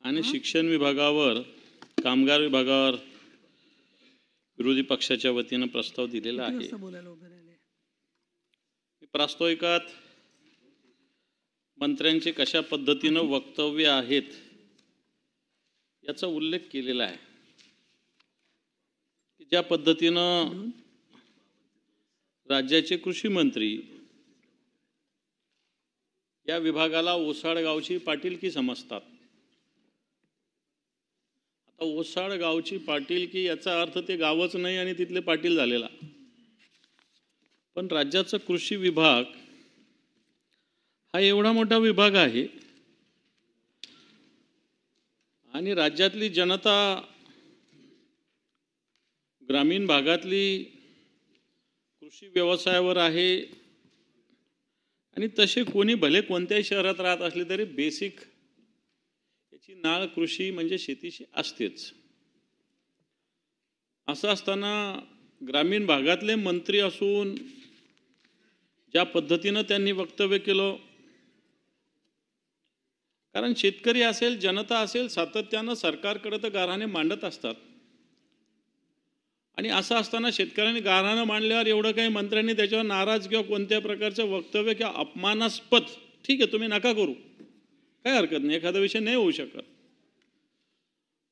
आणि शिक्षण विभागावर कामगार विभागावर विरोधी पक्षाच्या वतीने प्रस्ताव दिलेला आहे। प्रास्ताविकात मंत्र्यांचे कशा पद्धतीने वक्तव्य आहेत याचा उल्लेख केलेला आहे। ज्या पद्धतीने राज्याचे कृषी मंत्री या विभागाला ओसाड गावची पाटीलकी समजतात। आता ओसाड गावची पाटीलकी याचा अर्थ ते गावच नाही आणि तिथले पाटील झालेला, पण राज्याचा कृषी विभाग हा एवढा मोठा विभाग आहे आणि राज्यातली जनता ग्रामीण भागातली कृषी व्यवसायावर आहे आणि तसे कोणी भले कोणत्याही शहरात राहत असले तरी बेसिक याची नाळ कृषी म्हणजे शेतीशी असतेच। असं असताना ग्रामीण भागातले मंत्री असून ज्या पद्धतीने त्यांनी वक्तव्य केलं, कारण शेतकरी असेल जनता असेल सातत्याने सरकारकडे तर गाऱ्हाणे मांडत असतात आणि असं असताना शेतकऱ्यांनी गाऱ्हाणे मांडल्यावर एवढं काही मंत्र्यांनी त्याच्यावर नाराज किंवा कोणत्या प्रकारचं वक्तव्य किंवा अपमानास्पद, ठीक आहे तुम्ही नका करू, काय हरकत नाही, एखादा विषय नाही होऊ शकत,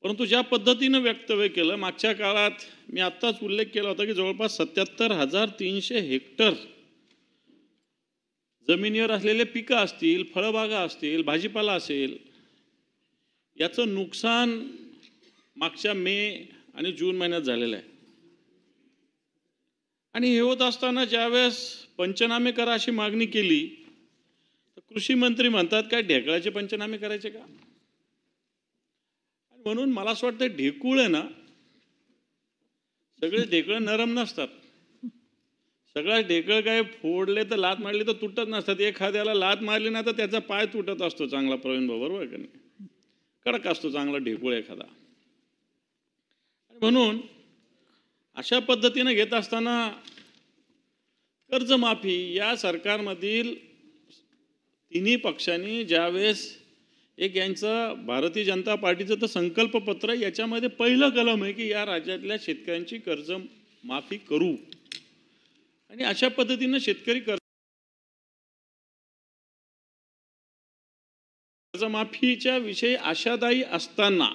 परंतु ज्या पद्धतीने वक्तव्य केलं मागच्या काळात मी आत्ताच उल्लेख केला होता की जवळपास 77,300 हेक्टर जमिनीवर असलेले पिकं असतील, फळबागा असतील, भाजीपाला असेल, याचं नुकसान मागच्या मे आणि जून महिन्यात झालेलं आहे। आणि हे होत असताना ज्यावेळेस पंचनामे करा अशी मागणी केली तर कृषी मंत्री म्हणतात काय ढेकळाचे पंचनामे करायचे का? म्हणून मला असं वाटतं ढेकूळ आहे ना, सगळे ढेकळं नरम नसतात, सगळा ढेकळ काय फोडले तर लात मारली तर तुटत नसतात, एखाद्याला लात मारली ना तर त्याचा पाय तुटत असतो चांगला, प्रवीण भाऊ बरोबर का नाही, कडक असतो चांगला ढेकूळ एखादा। म्हणून अशा पद्धतीने घेत असताना कर्जमाफी या सरकारमधील तिन्ही पक्षांनी ज्यावेळेस एक यांचं भारतीय जनता पार्टीचं तर संकल्पपत्र, याच्यामध्ये पहिलं कलम आहे की या राज्यातल्या शेतकऱ्यांची कर्ज माफी करू आणि अशा पद्धतीने शेतकरी कर्जमाफीच्या विषयी आशादायी असताना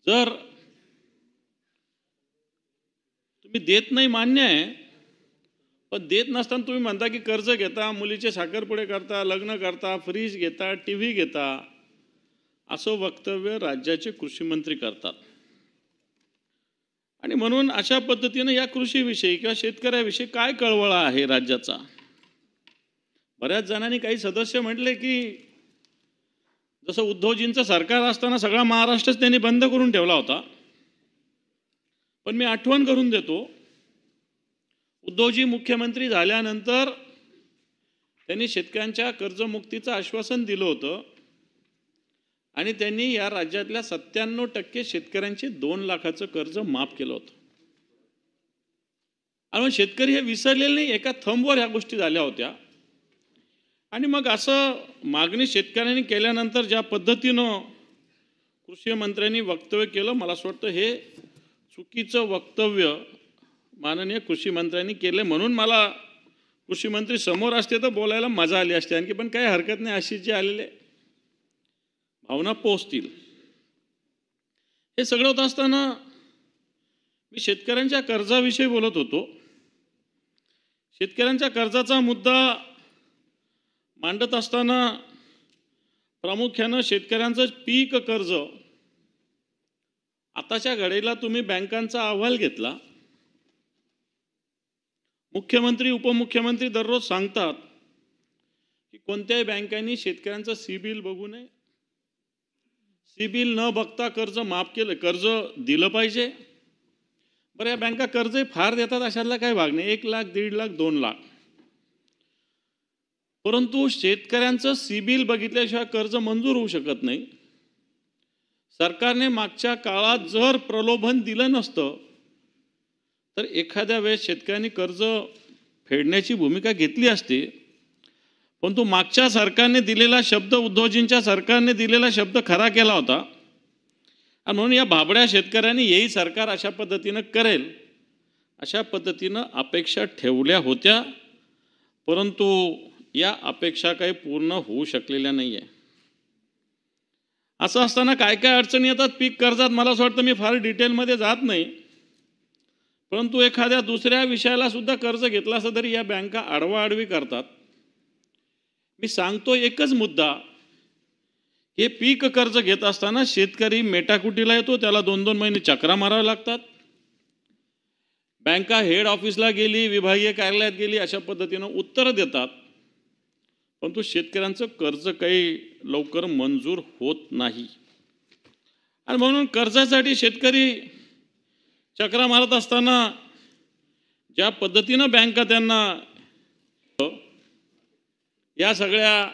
जर तुम्ही देत नाही मान्य आहे, पण देत नसताना तुम्ही म्हणता की कर्ज घेता, मुलीचे साखरपुडे करता, लग्न करता, फ्रीज घेता, टीव्ही घेता, असं वक्तव्य राज्याचे कृषी मंत्री करतात। आणि म्हणून अशा पद्धतीने या कृषीविषयी किंवा शेतकऱ्याविषयी काय कळवळा आहे राज्याचा। बऱ्याच जणांनी काही सदस्य म्हटले की जसं उद्धवजींचं सरकार असताना सगळा महाराष्ट्रच त्यांनी बंद करून ठेवला होता, पण मी आठवण करून देतो, उद्धवजी मुख्यमंत्री झाल्यानंतर त्यांनी शेतकऱ्यांच्या कर्जमुक्तीचं आश्वासन दिलं होतं आणि त्यांनी या राज्यातल्या 97% शेतकऱ्यांचे 2 लाखाचं कर्ज माफ केलं होतं। आणि शेतकरी हे विसरलेले नाही, एका थंबवर ह्या गोष्टी झाल्या होत्या। आणि मग असं मागणी शेतकऱ्यांनी केल्यानंतर ज्या पद्धतीनं कृषी मंत्र्यांनी वक्तव्य केलं, मला असं वाटतं हे चुकीचं वक्तव्य माननीय कृषी मंत्र्यांनी केले। म्हणून मला कृषी मंत्री समोर असते तर बोलायला मजा आली असते, आणखी पण काही हरकत नाही, अशी जे आलेले भावना पोहोचतील। हे सगळं होत असताना मी शेतकऱ्यांच्या कर्जाविषयी बोलत होतो। शेतकऱ्यांच्या कर्जाचा मुद्दा मांडत असताना प्रामुख्यानं शेतकऱ्यांचं पीक कर्ज, आताच्या घडीला तुम्ही बँकांचा अहवाल घेतला, मुख्यमंत्री उपमुख्यमंत्री दररोज सांगतात की कोणत्याही बँकांनी शेतकऱ्यांचं सिबिल बघू नये, सिबिल न बघता कर्ज माफ केलं, कर्ज दिलं पाहिजे। बरं या बँका कर्ज फार देतात अशातला काही भाग नाही, 1 लाख 1.5 लाख 2 लाख, परंतु शेतकऱ्यांचं सिबिल बघितल्याशिवाय कर्ज मंजूर होऊ शकत नाही। सरकारने मागच्या काळात जर प्रलोभन दिलं नसतं तर एखाद्या वेळेस शेतकऱ्यांनी कर्ज फेडण्याची भूमिका घेतली असती, पण तो मागच्या सरकारने दिलेला शब्द, उद्धवजींच्या सरकारने दिलेला शब्द खरा केला होता. आणि म्हणून या भाबड्या शेतकऱ्यांनी हेही सरकार अशा पद्धतीनं करेल अशा पद्धतीनं अपेक्षा ठेवल्या होत्या, परंतु या अपेक्षा काही पूर्ण होऊ शकलेल्या नाही आहे. असं असताना काय काय अडचणी येतात पीक कर्जात, मला असं वाटतं मी फार डिटेलमध्ये जात नाही, परंतु एखाद्या दुसऱ्या विषयाला सुद्धा कर्ज घेतलं असं तरी या बँका आडवाआडवी करतात. मी सांगतो एकच मुद्दा, हे पीक कर्ज घेत असताना शेतकरी मेटाकुटीला येतो, त्याला 2-2 महिने चक्रा माराव्या लागतात. बँका हेड ऑफिसला गेली, विभागीय कार्यालयात गेली, अशा पद्धतीनं उत्तरं देतात, परंतु शेतकऱ्यांचं कर्ज काही लवकर मंजूर होत नाही. आणि म्हणून कर्जासाठी शेतकरी चक्रा मारत असताना ज्या पद्धतीनं बँका त्यांना, या सगळ्या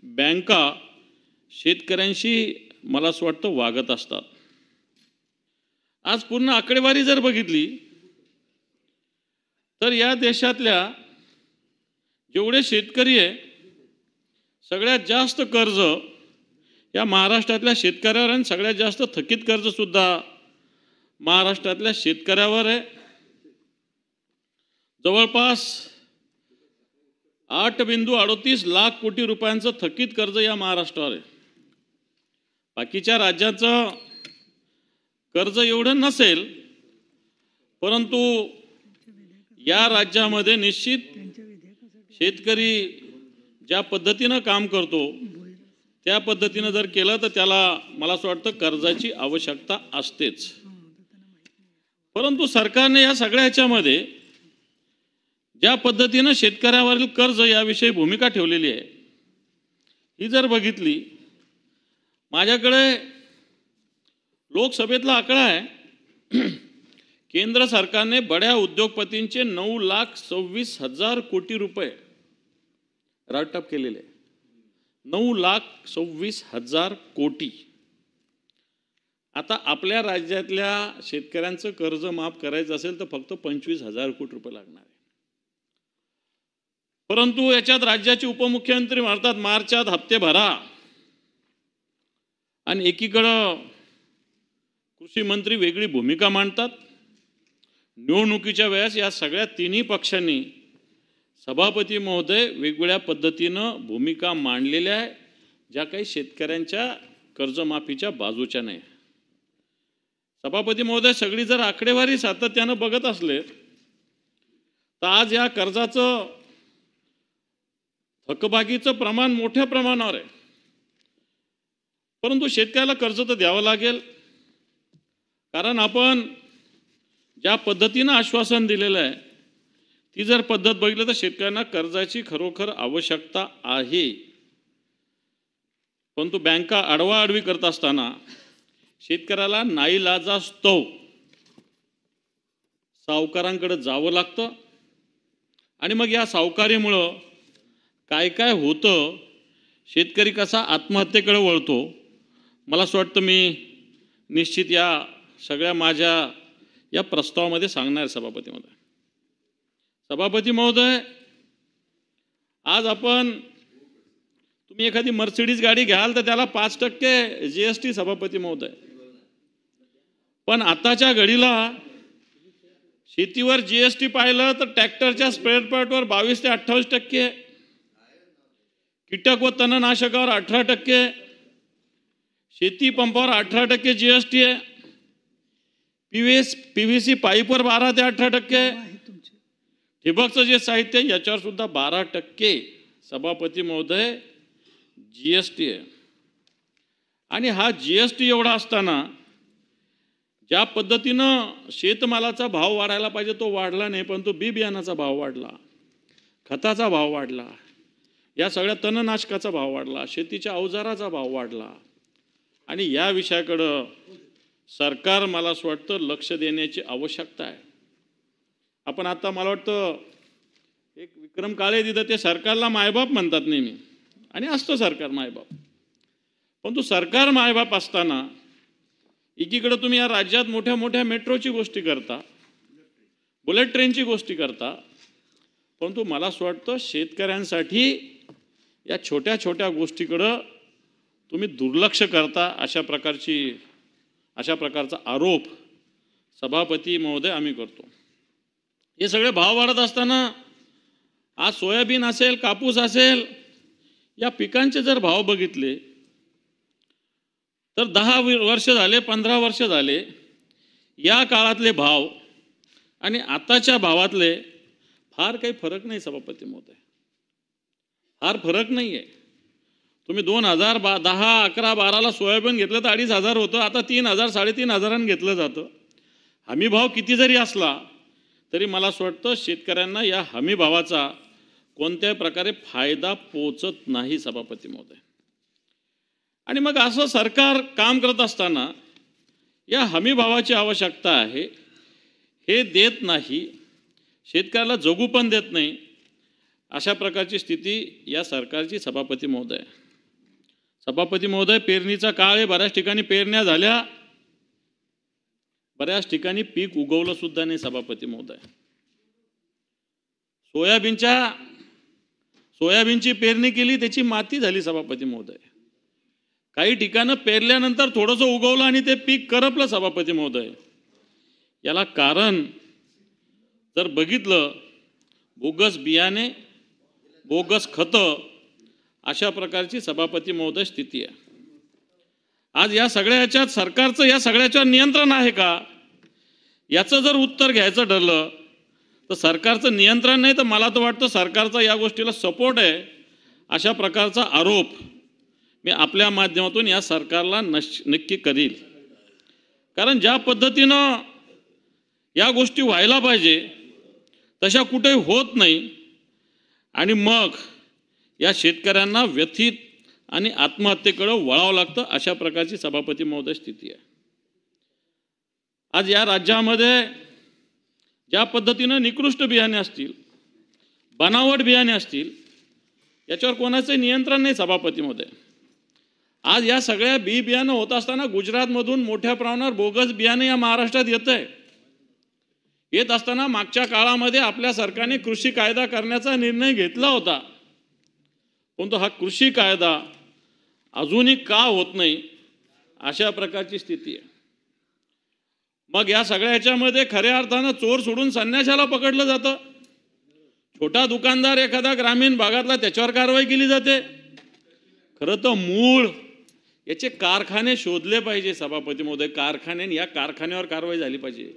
बँका शेतकऱ्यांशी मला असं वाटतं वागत असतात. आज पूर्ण आकडेवारी जर बघितली तर या देशातल्या जेवढे शेतकरी आहे सगळ्यात जास्त कर्ज या महाराष्ट्रातल्या शेतकऱ्यावर, आणि सगळ्यात जास्त थकीत कर्ज सुद्धा महाराष्ट्रातल्या शेतकऱ्यावर आहे. जवळपास 8.38 लाख कोटी रुपयांचं थकीत कर्ज या महाराष्ट्रावर आहे. बाकीच्या राज्याचं कर्ज एवढं नसेल, परंतु या राज्यामध्ये निश्चित शेतकरी ज्या पद्धतीनं काम करतो त्या पद्धतीनं जर केलं तर त्याला मला असं वाटतं कर्जाची आवश्यकता असतेच. परंतु सरकारने या सगळ्या ह्याच्यामध्ये ज्या पद्धतीनं शेतकऱ्यावरील कर्ज याविषयी भूमिका ठेवलेली आहे ही जर बघितली, माझ्याकडे लोकसभेतला आकडा आहे, केंद्र सरकारने बड्या उद्योगपतींचे 9,26,000 कोटी रुपये राईटअप केलेले. 9,26,000 कोटी. आता आपल्या राज्यातल्या शेतकऱ्यांचं कर्ज माफ करायचं असेल तर फक्त 25,000 कोटी रुपये लागणार आहे. परंतु याच्यात राज्याचे उपमुख्यमंत्री म्हणतात मार्चात हप्ते भरा, आणि एकीकडं कृषी मंत्री वेगळी भूमिका मांडतात. निवडणुकीच्या वेळेस या सगळ्या तिन्ही पक्षांनी, सभापती महोदय, वेगवेगळ्या पद्धतीनं भूमिका मांडलेल्या आहे, ज्या काही शेतकऱ्यांच्या कर्जमाफीच्या बाजूच्या नाही. सभापती महोदय सगळी जर आकडेवारी सातत्यानं बघत असले तर आज या कर्जाचं थकबाकीचं प्रमाण मोठ्या प्रमाणावर आहे. परंतु शेतकऱ्याला कर्ज तर द्यावं लागेल, कारण आपण ज्या पद्धतीनं आश्वासन दिलेलं आहे ती जर पद्धत बघितली तर शेतकऱ्यांना कर्जाची खरोखर आवश्यकता आहे. परंतु बँका आडवाआडवी करत असताना शेतकऱ्याला नाईलाजास्तव सावकारांकडे जावं लागतं, आणि मग या सावकारीमुळं काय काय होतं, शेतकरी कसा आत्महत्येकडे वळतो, मला असं वाटतं मी निश्चित या सगळ्या माझ्या या प्रस्तावामध्ये सांगणार आहे. सभापती महोदय, आज तुम्ही एखादी मर्सिडीज गाडी घ्याल तर त्याला 5% GST सभापती महोदय, पण आताच्या घडीला शेतीवर GST पाहिलं तर ट्रॅक्टरच्या स्पेअर पार्टवर 22 ते 28%, कीटक व तणनाशकावर 18%, शेती पंपावर 18% GST आहे, PVC पाईपवर 12 ते 18%, ठिबकचं जे साहित्य याच्यावर सुद्धा 12% सभापती महोदय GST आहे. आणि हा GST एवढा असताना ज्या पद्धतीनं शेतमालाचा भाव वाढायला पाहिजे तो वाढला नाही, परंतु बी बियाणाचा भाव वाढला, खताचा भाव वाढला, या सगळ्या तणनाशकाचा भाव वाढला, शेतीच्या अवजाराचा भाव वाढला. आणि या विषयाकडं सरकार मला असं वाटतं लक्ष देण्याची आवश्यकता आहे. आपण आता मला वाटतं एक विक्रम काळे तिथं ते सरकारला मायबाप म्हणतात नेहमी, आणि असतं सरकार मायबाप, परंतु सरकार मायबाप असताना एकीकडे तुम्ही या राज्यात मोठ्या मोठ्या मेट्रोची गोष्टी करता, बुलेट ट्रेनची गोष्टी करता, परंतु मला असं वाटतं शेतकऱ्यांसाठी या छोट्या छोट्या गोष्टीकडं तुम्ही दुर्लक्ष करता, अशा प्रकारचा आरोप सभापती महोदय आम्ही करतो. हे सगळे भाव वाढत असताना आज सोयाबीन असेल, कापूस असेल, या पिकांचे जर भाव बघितले तर 10 वर्ष झाले, 15 वर्ष झाले, या काळातले भाव आणि आताच्या भावातले फार काही फरक नाही सभापती महोदय, फार फरक नाही आहे. तुम्ही 2010, 11, 12ला सोयाबीन घेतलं तर 2,500 होतं, आता 3,000, 3,500 घेतलं जातं. हमी भाव किती जरी असला तरी मला असं वाटतं शेतकऱ्यांना या हमी भावाचा कोणत्याही प्रकारे फायदा पोचत नाही सभापती महोदय. आणि मग असं सरकार काम करत असताना या हमी भावाची आवश्यकता आहे हे देत नाही, शेतकऱ्याला जगू पण देत नाही, अशा प्रकारची स्थिती या सरकारची सभापती महोदय. सभापती महोदय, पेरणीचा काळ आहे, बऱ्याच ठिकाणी पेरण्या झाल्या, बऱ्याच ठिकाणी पीक उगवलं सुद्धा नाही सभापती महोदय. सोयाबीनची पेरणी केली, त्याची माती झाली सभापती महोदय. काही ठिकाणं पेरल्यानंतर थोडंसं उगवलं आणि ते पीक करपलं सभापती महोदय. याला कारण जर बघितलं, बोगस बियाणे, बोगस खतं, अशा प्रकारची सभापती महोदय स्थिती आहे. आज या सगळ्याच्यात सरकारचं या सगळ्याच्यावर नियंत्रण आहे का, याचं जर उत्तर घ्यायचं ठरलं तर सरकारचं नियंत्रण नाही, तर मला तर वाटतं सरकारचा या गोष्टीला सपोर्ट आहे, अशा प्रकारचा आरोप मी आपल्या माध्यमातून या सरकारला नक्की करील. कारण ज्या पद्धतीनं या गोष्टी व्हायला पाहिजे तशा कुठेही होत नाही आणि मग या शेतकऱ्यांना व्यथित आणि आत्महत्येकडे वळावं लागतं, अशा प्रकारची सभापती महोदय स्थिती आहे. आज या राज्यामध्ये ज्या पद्धतीनं निकृष्ट बियाणे असतील, बनावट बियाणे असतील, याच्यावर कोणाचं नियंत्रण नाही सभापती महोदय. आज या सगळ्या बियाणं होत असताना गुजरातमधून मोठ्या प्रमाणावर बोगस बियाणे या महाराष्ट्रात येत असताना मागच्या काळामध्ये आपल्या सरकारने कृषी कायदा करण्याचा निर्णय घेतला होता, परंतु हा कृषी कायदा अजूनही का होत नाही, अशा प्रकारची स्थिती आहे. मग या सगळ्या ह्याच्यामध्ये खऱ्या अर्थानं चोर सोडून संन्याशाला पकडलं जातं. छोटा दुकानदार एखादा ग्रामीण भागातला, त्याच्यावर कारवाई केली जाते. खरं तर मूळ याचे कारखाने शोधले पाहिजे सभापती महोदय. या कारखान्यावर कारवाई झाली पाहिजे.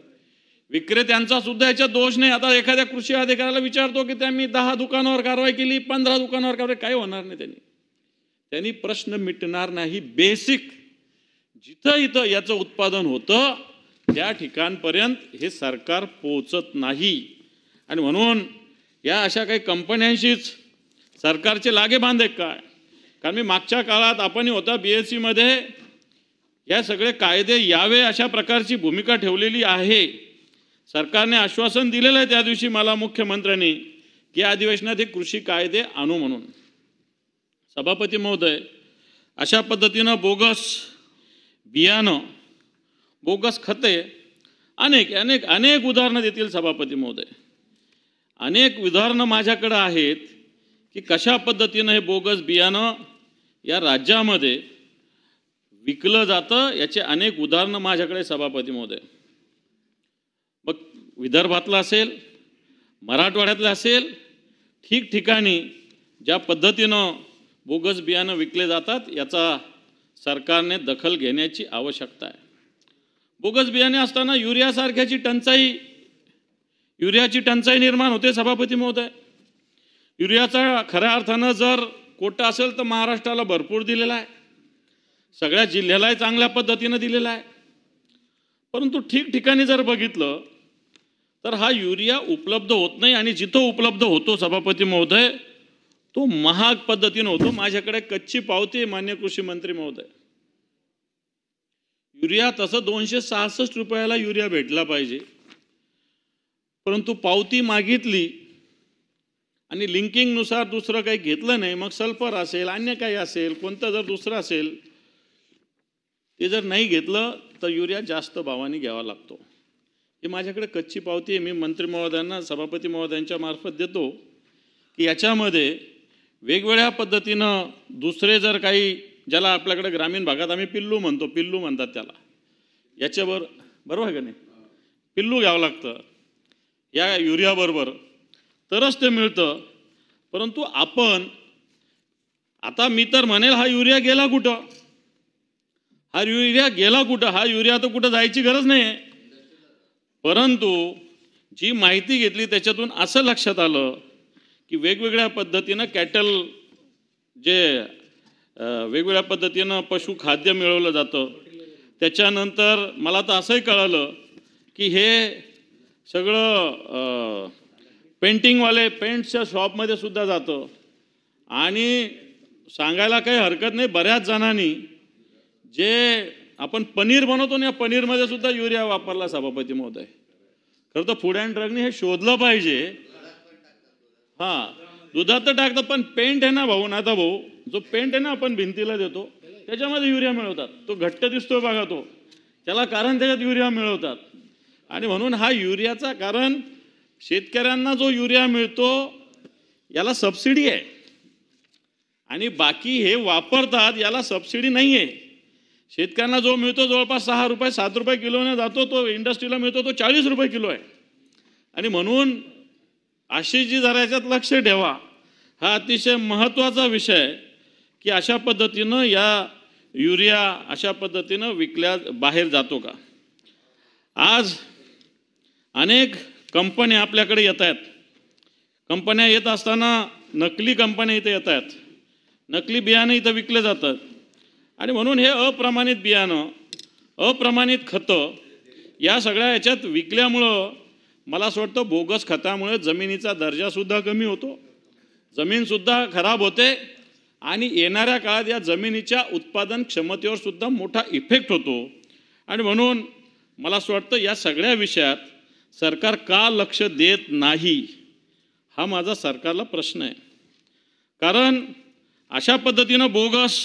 विक्रेत्यांचा सुद्धा याच्यात दोष नाही. आता एखाद्या कृषी अधिकाऱ्याला विचारतो की त्यांनी 10 दुकानावर कारवाई केली, 15 दुकानावर कारवाई, काही होणार नाही. त्यांनी प्रश्न मिटणार नाही. बेसिक जिथं इथं याचं उत्पादन होतं त्या ठिकाणपर्यंत हे सरकार पोहोचत नाही. आणि म्हणून या अशा काही कंपन्यांशीच सरकारचे लागे बांधे काय. कारण मी मागच्या काळात आपण होता BSc मध्ये या सगळे कायदे यावे अशा प्रकारची भूमिका ठेवलेली आहे. सरकारने आश्वासन दिलेलं आहे त्या दिवशी मला मुख्यमंत्र्यांनी की अधिवेशनात हे कृषी कायदे आणू म्हणून. सभापती महोदय, अशा पद्धतीनं बोगस बियाणं, बोगस खते, अनेक उदाहरणं देतील सभापती महोदय. अनेक उदाहरणं माझ्याकडे आहेत की कशा पद्धतीनं हे बोगस बियाणं या राज्यामध्ये विकलं जातं. याचे अनेक उदाहरणं माझ्याकडे सभापती महोदय. मग विदर्भातलं असेल, मराठवाड्यातलं असेल, ठिकठिकाणी ज्या पद्धतीनं बोगस बियाणं विकले जातात याचा सरकारने दखल घेण्याची आवश्यकता आहे. बोगस बियाणे असताना युरियाची टंचाई निर्माण होते सभापती महोदय. युरियाचा खऱ्या अर्थानं जर कोटा असेल तर महाराष्ट्राला भरपूर दिलेला आहे, सगळ्या जिल्ह्यालाही चांगल्या पद्धतीनं दिलेला आहे. परंतु ठिकठिकाणी जर बघितलं तर हा युरिया उपलब्ध होत नाही आणि जिथं उपलब्ध होतो सभापती महोदय तो महाग पद्धतीनं होतो. माझ्याकडे कच्ची पावती, मान्य कृषी मंत्री महोदय, युरिया तसं 266 रुपयाला युरिया भेटला पाहिजे, परंतु पावती मागितली आणि लिंकिंगनुसार दुसरं काही घेतलं नाही. मग सल्फर असेल, अन्य काही असेल, कोणतं जर दुसरं असेल ते जर नाही घेतलं तर युरिया जास्त भावाने घ्यावा लागतो. हे माझ्याकडे कच्ची पावती आहे, मी मंत्री महोदयांना, सभापती महोदयांच्या मार्फत देतो. की याच्यामध्ये वेगवेगळ्या पद्धतीनं दुसरे जर काही, ज्याला आपल्याकडे ग्रामीण भागात आम्ही पिल्लू म्हणतो, पिल्लू म्हणतात त्याला, याच्यावर बरोबर आहे का नाही, पिल्लू घ्यावं लागतं या युरियाबरोबर तरच ते मिळतं. परंतु आपण आता मी तर म्हणेल हा युरिया गेला कुठं, हा युरिया गेला कुठं, हा युरिया तर कुठं जायची गरज नाही आहे. परंतु जी माहिती घेतली त्याच्यातून असं लक्षात आलं की वेगवेगळ्या पद्धतीनं कॅटल जे वेगवेगळ्या पद्धतीनं पशुखाद्य मिळवलं जातं. त्याच्यानंतर मला तर असंही कळालं की हे सगळं पेंटिंगवाले पेंट्सच्या शॉपमध्ये सुद्धा जातं. आणि सांगायला काही हरकत नाही, बऱ्याच जणांनी जे आपण पनीर बनवतो ना, या पनीरमध्ये सुद्धा युरिया वापरला सभापती महोदय. खरं तर फूड अँड ड्रगने हे शोधलं पाहिजे. हां, दुधात तर टाकतात, पण पेंट आहे ना भाऊ, नाथा भाऊ, जो पेंट आहे ना आपण भिंतीला देतो त्याच्यामध्ये युरिया मिळवतात. तो घट्ट दिसतोय बघा, तो त्याला कारण त्याच्यात युरिया मिळवतात. आणि म्हणून हा युरियाचा कारण शेतकऱ्यांना जो युरिया मिळतो याला सबसिडी आहे, आणि बाकी हे वापरतात याला सबसिडी नाही आहे. शेतकऱ्यांना जो मिळतो जवळपास 6 रुपये 7 रुपये किलोने जातो, तो इंडस्ट्रीला मिळतो तो 40 रुपये किलो आहे. आणि म्हणून अशी जी जरा याच्यात लक्ष ठेवा, हा अतिशय महत्त्वाचा विषय आहे की अशा पद्धतीनं या युरिया अशा पद्धतीनं विकल्या बाहेर जातो का. आज अनेक कंपन्या आपल्याकडे येत आहेत. कंपन्या येत असताना नकली कंपन्या इथे येत आहेत, नकली बियाणं इथं विकले जातात. आणि म्हणून हे अप्रमाणित बियाणं, अप्रमाणित खतं या सगळ्या याच्यात विकल्यामुळं मला असं वाटतं बोगस खतामुळे जमिनीचा दर्जासुद्धा कमी होतो, जमीनसुद्धा खराब होते, आणि येणाऱ्या काळात या जमिनीच्या उत्पादन क्षमतेवर सुद्धा मोठा इफेक्ट होतो. आणि म्हणून मला असं वाटतं या सगळ्या विषयात सरकार का लक्ष देत नाही, हा माझा सरकारला प्रश्न आहे. कारण अशा पद्धतीनं बोगस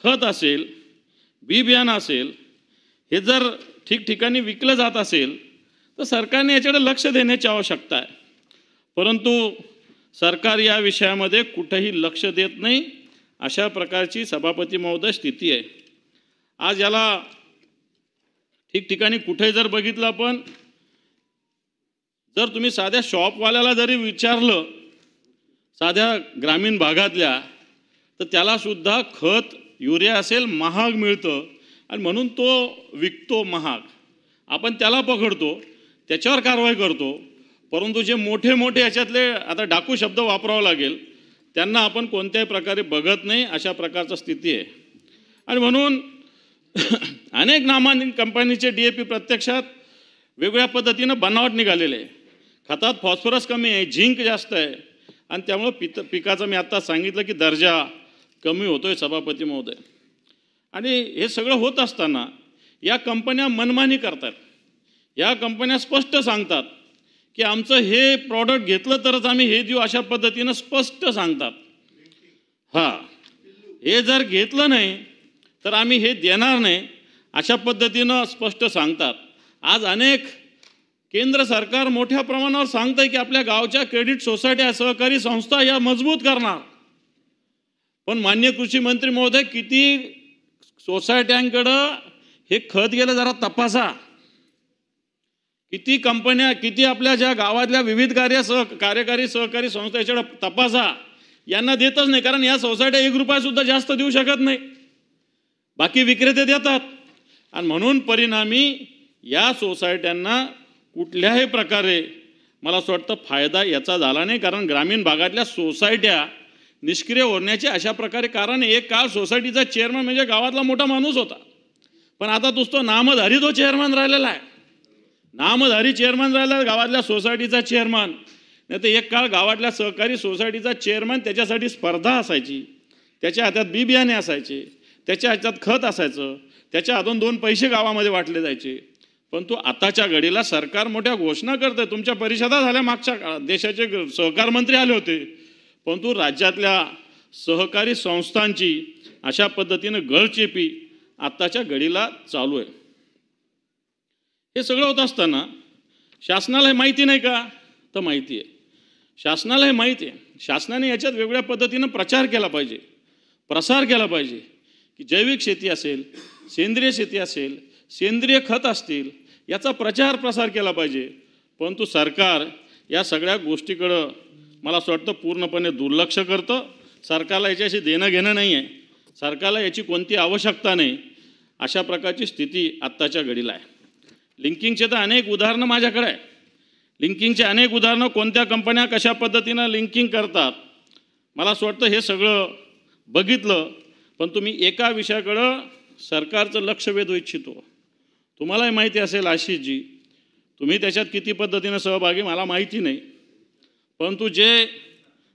खत असेल, बी बियाणं असेल, हे जर ठिकठिकाणी विकलं जात असेल तर सरकारने याच्याकडे लक्ष देण्याची आवश्यकता आहे. परंतु सरकार या विषयामध्ये कुठेही लक्ष देत नाही. अशा प्रकारची सभापती महोदय स्थिती आहे. आज याला ठिकठिकाणी कुठे जर बघितलं, आपण जर तुम्ही साध्या शॉपवाल्याला जरी विचारलं साध्या ग्रामीण भागातल्या, तर त्याला सुद्धा खत युरिया असेल महाग मिळतं, आणि म्हणून तो विकतो महाग. आपण त्याला पकडतो, त्याच्यावर कारवाई करतो. परंतु जे मोठे मोठे याच्यातले, आता डाकू शब्द वापरावा लागेल, त्यांना आपण कोणत्याही प्रकारे बघत नाही. अशा प्रकारची स्थिती आहे. आणि म्हणून अनेक नामांकित कंपनीचे DAP प्रत्यक्षात वेगवेगळ्या पद्धतीनं बनावट निघालेले आहे. खतात फॉस्फरस कमी आहे, झिंक जास्त आहे, आणि त्यामुळं पिकाचा मी आत्ता सांगितलं की दर्जा कमी होतोय सभापती महोदय. आणि हे सगळं होत असताना या कंपन्या मनमानी करतात. या कंपन्या स्पष्ट सांगतात की आमचं हे प्रॉडक्ट घेतलं तरच आम्ही हे देऊ, अशा पद्धतीनं स्पष्ट सांगतात. हां, हे जर घेतलं नाही तर आम्ही हे देणार नाही, अशा पद्धतीनं स्पष्ट सांगतात. आज अनेक केंद्र सरकार मोठ्या प्रमाणावर सांगतंय की आपल्या गावच्या क्रेडिट सोसायट्या, सहकारी संस्था या मजबूत करणार. पण माननीय कृषी मंत्री महोदय, किती सोसायट्यांकडं हे खत गेलं जरा तपासा. किती कंपन्या, किती आपल्या ज्या गावातल्या विविध कार्यकारी सहकारी संस्था याच्याकडे तपासा. यांना देतच नाही, कारण या सोसायट्या 1 रुपया सुद्धा जास्त देऊ शकत नाही, बाकी विक्रेते देतात. आणि म्हणून परिणामी या सोसायट्यांना कुठल्याही प्रकारे मला असं वाटतं फायदा याचा झाला नाही. कारण ग्रामीण भागातल्या सोसायट्या निष्क्रिय होण्याचे अशा प्रकारे कारण, एक काळ सोसायटीचा चेअरमन म्हणजे गावातला मोठा माणूस होता, पण आता तो नामधारी तो चेअरमन राहिलेला आहे. नामधारी चेअरमन राहिला गावातल्या सोसायटीचा चेअरमन. नाही तर एक काळ गावातल्या सहकारी सोसायटीचा चेअरमन, त्याच्यासाठी स्पर्धा असायची, त्याच्या हातात बी बियाणे असायचे, त्याच्या हातात खत असायचं, त्याच्या हातून 2 पैसे गावामध्ये वाटले जायचे. परंतु आताच्या घडीला सरकार मोठ्या घोषणा करते. तुमच्या परिषदा झाल्या मागच्या काळात, देशाचे सहकार मंत्री आले होते, परंतु राज्यातल्या सहकारी संस्थांची अशा पद्धतीनं गळचेपी आत्ताच्या घडीला चालू आहे. हे सगळं होत असताना शासनाला माहिती नाही का? तर माहिती आहे. शासनाला हे माहिती आहे. शासनाने याच्यात वेगवेगळ्या पद्धतीनं प्रचार केला पाहिजे, प्रसार केला पाहिजे की जैविक शेती असेल, सेंद्रिय शेती असेल, सेंद्रिय खत असतील, याचा प्रचार प्रसार केला पाहिजे. परंतु सरकार या सगळ्या गोष्टीकडं मला असं वाटतं पूर्णपणे दुर्लक्ष करतं. सरकारला याच्याशी देणं घेणं नाही आहे, सरकारला याची कोणती आवश्यकता नाही, अशा प्रकारची स्थिती आत्ताच्या घडीला आहे. लिंकिंगचे तर अनेक उदाहरणं माझ्याकडे आहे. लिंकिंगचे अनेक उदाहरणं, कोणत्या कंपन्या कशा पद्धतीनं लिंकिंग करतात, मला असं वाटतं हे सगळं बघितलं. पण तुम्ही एका विषयाकडं सरकारचं लक्ष वेधू इच्छितो. तुम्हालाही माहिती असेल आशिषजी, तुम्ही त्याच्यात किती पद्धतीनं सहभागी मला माहिती नाही, परंतु जे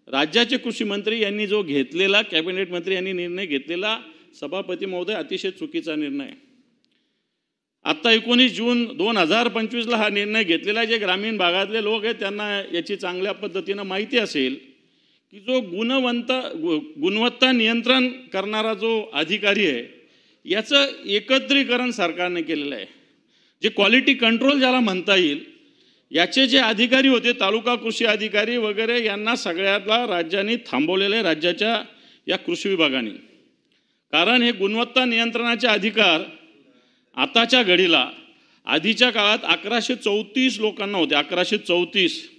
राज्याचे कृषी मंत्री यांनी जो घेतलेला, कॅबिनेट मंत्री यांनी निर्णय घेतलेला, सभापती महोदय, अतिशय चुकीचा निर्णय आहे. आत्ता 19 जून 2025ला हा निर्णय घेतलेला आहे. जे ग्रामीण भागातले लोक आहेत त्यांना याची चांगल्या पद्धतीनं माहिती असेल की जो गुणवत्ता नियंत्रण करणारा जो अधिकारी आहे याचं एकत्रीकरण सरकारने केलेलं आहे. जे क्वालिटी कंट्रोल ज्याला म्हणता येईल, याचे जे अधिकारी होते, तालुका कृषी अधिकारी वगैरे, यांना सगळ्याला राज्यांनी थांबवलेलं आहे, राज्याच्या या कृषी विभागाने. कारण हे गुणवत्ता नियंत्रणाचे अधिकार आताच्या घडीला, आधीच्या काळात 1134 लोकांना होते, 1134.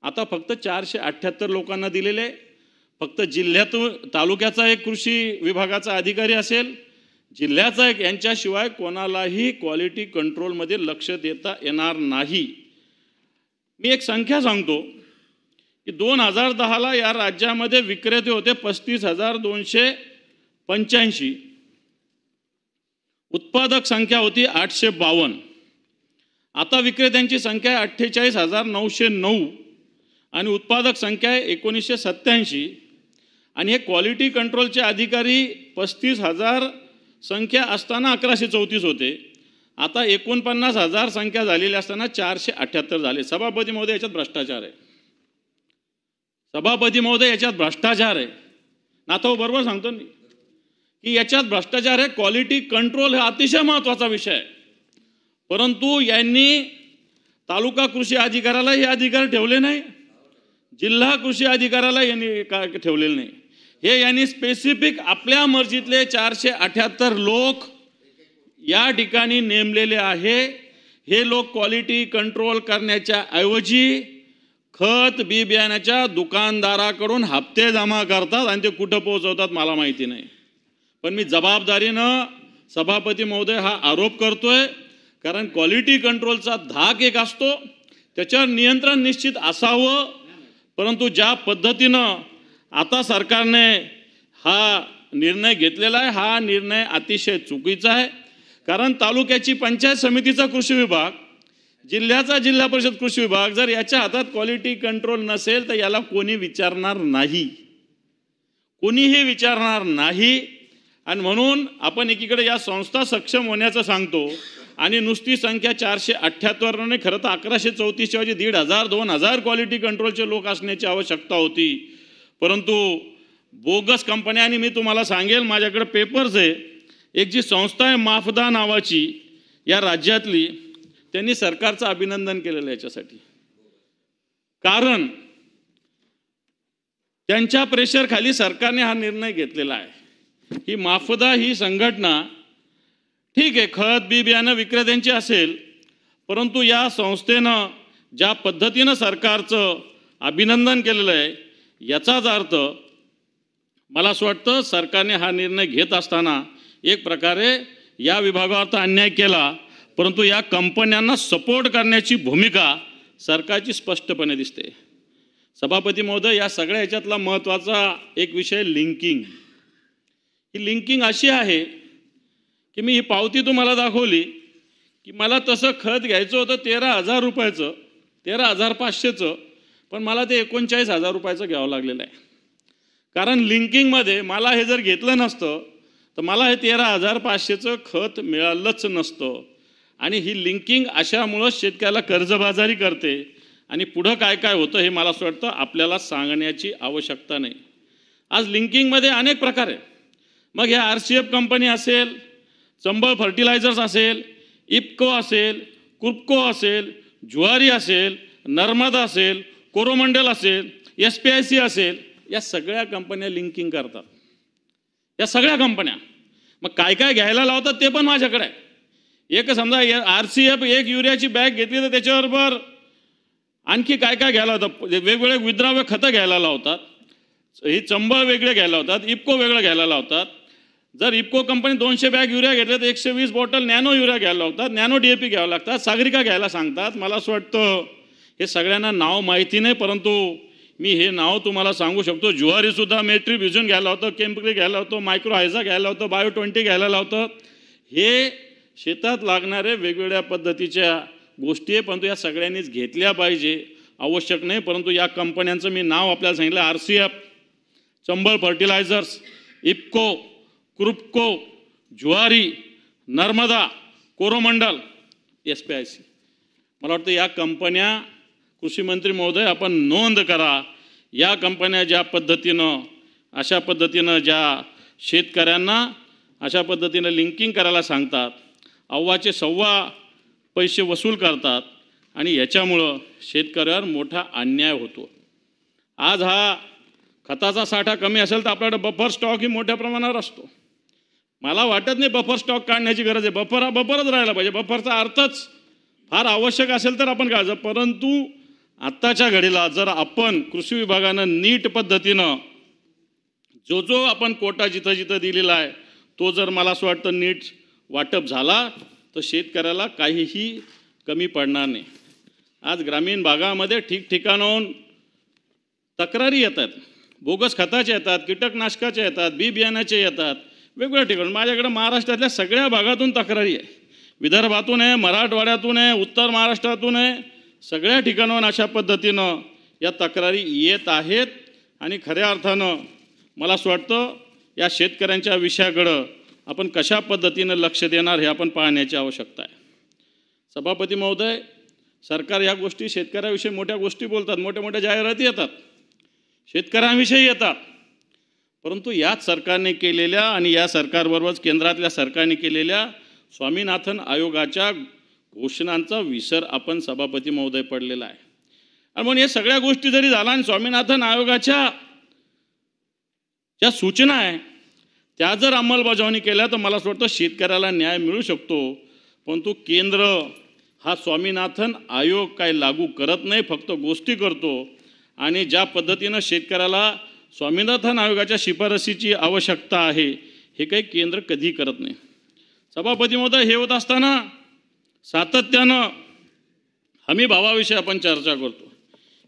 आता फक्त 478 लोकांना दिलेले आहे. फक्त जिल्ह्यातून, तालुक्याचा एक कृषी विभागाचा अधिकारी असेल, जिल्ह्याचा एक, यांच्याशिवाय कोणालाही क्वालिटी कंट्रोलमध्ये लक्ष देता येणार नाही. मी एक संख्या सांगतो की 2010ला या राज्यामध्ये विक्रेते होते 35,285, उत्पादक संख्या होती 852. आता विक्रेत्यांची संख्या आहे 48,909 आणि उत्पादक संख्या आहे 1987. आणि हे क्वालिटी कंट्रोलचे अधिकारी 35,000 संख्या असताना 1134 होते. आता 49,000 संख्या झालेली असताना 478 झाले. सभापती महोदय, याच्यात भ्रष्टाचार आहे. सभापती महोदय, याच्यात भ्रष्टाचार आहे. नाथो बरोबर सांगतो मी की याच्यात भ्रष्टाचार आहे. क्वालिटी कंट्रोल हा अतिशय महत्त्वाचा विषय आहे, परंतु यांनी तालुका कृषी अधिकाऱ्याला हे अधिकार ठेवले नाही, जिल्हा कृषी अधिकाऱ्याला यांनी ठेवलेले नाही. हे यांनी स्पेसिफिक आपल्या मर्जीतले 478 लोक या ठिकाणी नेमलेले आहे. हे लोक क्वालिटी कंट्रोल करण्याच्या ऐवजी खत बी बियाण्याच्या दुकानदाराकडून हप्ते जमा करतात आणि ते कुठं पोहोचवतात मला माहिती नाही. पण मी जबाबदारीनं सभापती महोदय हा आरोप करतोय, कारण क्वालिटी कंट्रोलचा धाक एक असतो, त्याच्यावर नियंत्रण निश्चित असावं. परंतु ज्या पद्धतीनं आता सरकारने हा निर्णय घेतलेला आहे, हा निर्णय अतिशय चुकीचा आहे. कारण तालुक्याची पंचायत समितीचा कृषी विभाग, जिल्ह्याचा जिल्हा परिषद कृषी विभाग जर याच्या हातात क्वालिटी कंट्रोल नसेल तर याला कोणी विचारणार नाही, कोणीही विचारणार नाही. आणि म्हणून आपण एकीकडे या संस्था सक्षम होण्याचं सांगतो आणि नुसती संख्या 478 नाही, खरं तर 1134 ऐवजी 1,500 2,000 क्वालिटी कंट्रोलचे लोक असण्याची आवश्यकता होती. परंतु बोगस कंपन्या, आणि मी तुम्हाला सांगेल माझ्याकडे पेपर्स आहे, एक जी संस्था आहे माफदा नावाची या राज्यातली, त्यांनी सरकारचं अभिनंदन केलेलं याच्यासाठी. कारण त्यांच्या प्रेशर खाली सरकारने हा निर्णय घेतलेला आहे. ही माफदा ही संघटना ठीक आहे, खत बी बियाणं विक्रेत्यांची असेल, परंतु या संस्थेनं ज्या पद्धतीनं सरकारचं अभिनंदन केलेलं आहे, याचाच अर्थ मला असं वाटतं सरकारने हा निर्णय घेत असताना एक प्रकारे या विभागावर तर अन्याय केला, परंतु या कंपन्यांना सपोर्ट करण्याची भूमिका सरकारची स्पष्टपणे दिसते. सभापती महोदय, या सगळ्या ह्याच्यातला महत्त्वाचा एक विषय लिंकिंग. ही लिंकिंग अशी आहे की मी ही पावती तुम्हाला दाखवली की मला तसं खत घ्यायचं होतं 13,000 रुपयाचं, 13,500चं, पण मला ते 39,000 रुपयाचं घ्यावं लागलेलं आहे. कारण लिंकिंगमध्ये मला हे जर घेतलं नसतं तर मला हे 13,500चं खत मिळालंच नसतं. आणि ही लिंकिंग अशामुळं शेतकऱ्याला कर्जबाजारी करते. आणि पुढं काय काय होतं हे मला असं वाटतं आपल्याला सांगण्याची आवश्यकता नाही. आज लिंकिंगमध्ये अनेक प्रकार आहे. मग ह्या RCF कंपनी असेल, चंबळ फर्टिलायझर्स असेल, इफ्को असेल, कुर्पको असेल, ज्वारी असेल, नर्मदा असेल, कोरोमंडल असेल, SPIC असेल, या सगळ्या कंपन्या लिंकिंग करतात. या सगळ्या कंपन्या मग काय काय घ्यायला लावतात ते पण माझ्याकडे आहे. एक समजा RCF एक युरियाची बॅग घेतली तर त्याच्याबरोबर आणखी काय काय घ्यायला होतं, वेगवेगळे विद्राव्य खतं घ्यायला लावतात, ही चंबळ वेगळे घ्यायला लावतात, इफ्को वेगळं घ्यायला लावतात. जर इफ्को कंपनी 200 बॅग युरिया घेतले तर 120 बॉटल नॅनो युरिया घ्यायला लावतात, नॅनो DAP घ्यावं लागतात, सागरिका घ्यायला सांगतात. मला असं वाटतं हे सगळ्यांना नाव माहिती नाही, परंतु मी हे नाव तुम्हाला सांगू शकतो. ज्वारीसुद्धा मेट्रिब्युझन घ्यायला होतं, केम्प्री घ्यायला होतं, मायक्रोहायझा घ्यायला होतं, बायो-20 घ्यायला लावतं. हे शेतात लागणारे वेगवेगळ्या पद्धतीच्या गोष्टी आहे, परंतु या सगळ्यांनीच घेतल्या पाहिजे. आवश्यक नाही, परंतु या कंपन्यांचं मी नाव आपल्याला सांगितलं. RCF, चंबळ फर्टिलायझर्स, इफ्को, क्रुप्को, ज्वारी, नर्मदा, कोरोमंडल, SPIC. मला वाटतं या कंपन्या, कृषी मंत्री महोदय आपण नोंद करा. या कंपन्या ज्या पद्धतीनं अशा पद्धतीनं ज्या शेतकऱ्यांना अशा पद्धतीनं लिंकिंग करायला सांगतात, अव्वाचे सव्वा पैसे वसूल करतात आणि याच्यामुळं शेतकऱ्यावर मोठा अन्याय होतो. आज हा खताचा साठा कमी असेल तर आपल्याकडे बफर स्टॉक ही मोठ्या प्रमाणावर असतो. मला वाटत नाही बफर स्टॉक काढण्याची गरज आहे. बफर हा बफरच राहायला पाहिजे. बफरचा अर्थच फार आवश्यक असेल तर आपण काढायचं. परंतु आत्ताच्या घडीला जर आपण कृषी विभागानं नीट पद्धतीनं जो आपण कोटा जिथं जिथं दिलेला आहे तो जर मला असं वाटतं नीट वाटप झाला तर शेतकऱ्याला काहीही कमी पडणार नाही. आज ग्रामीण भागामध्ये ठिकठिकाणाहून तक्रारी येतात, बोगस खताच्या येतात, कीटकनाशकाच्या येतात, बी बियाण्याचे येतात, वेगवेगळ्या ठिकाणी. माझ्याकडे महाराष्ट्रातल्या सगळ्या भागातून तक्रारी आहे. विदर्भातून आहे, मराठवाड्यातून आहे, उत्तर महाराष्ट्रातून आहे, सगळ्या ठिकाणाहून अशा पद्धतीनं या तक्रारी येत आहेत. आणि खऱ्या अर्थानं मला असं वाटतं या शेतकऱ्यांच्या विषयाकडं आपण कशा पद्धतीनं लक्ष देणार हे आपण पाहण्याची आवश्यकता आहे. सभापती महोदय, सरकार या गोष्टी शेतकऱ्याविषयी मोठ्या गोष्टी बोलतात, मोठ्या मोठ्या जाहिराती येतात, शेतकऱ्यांविषयी येतात, परंतु याच सरकारने केलेल्या आणि या सरकारबरोबरच केंद्रातल्या सरकारने केलेल्या स्वामीनाथन आयोगाच्या घोषणांचा विसर आपण सभापती महोदय पडलेला आहे. आणि म्हणून या सगळ्या गोष्टी जरी झाल्या आणि स्वामीनाथन आयोगाच्या ज्या सूचना आहे त्या जर अंमलबजावणी केल्या तर मला असं वाटतं शेतकऱ्याला न्याय मिळू शकतो. परंतु केंद्र हा स्वामीनाथन आयोग काय लागू करत नाही, फक्त गोष्टी करतो. आणि ज्या पद्धतीनं शेतकऱ्याला स्वामीनाथन आयोगाच्या शिफारसीची आवश्यकता आहे हे काही केंद्र कधी करत नाही. सभापती महोदय, हे होत असताना सातत्यानं हमी भावाविषयी आपण चर्चा करतो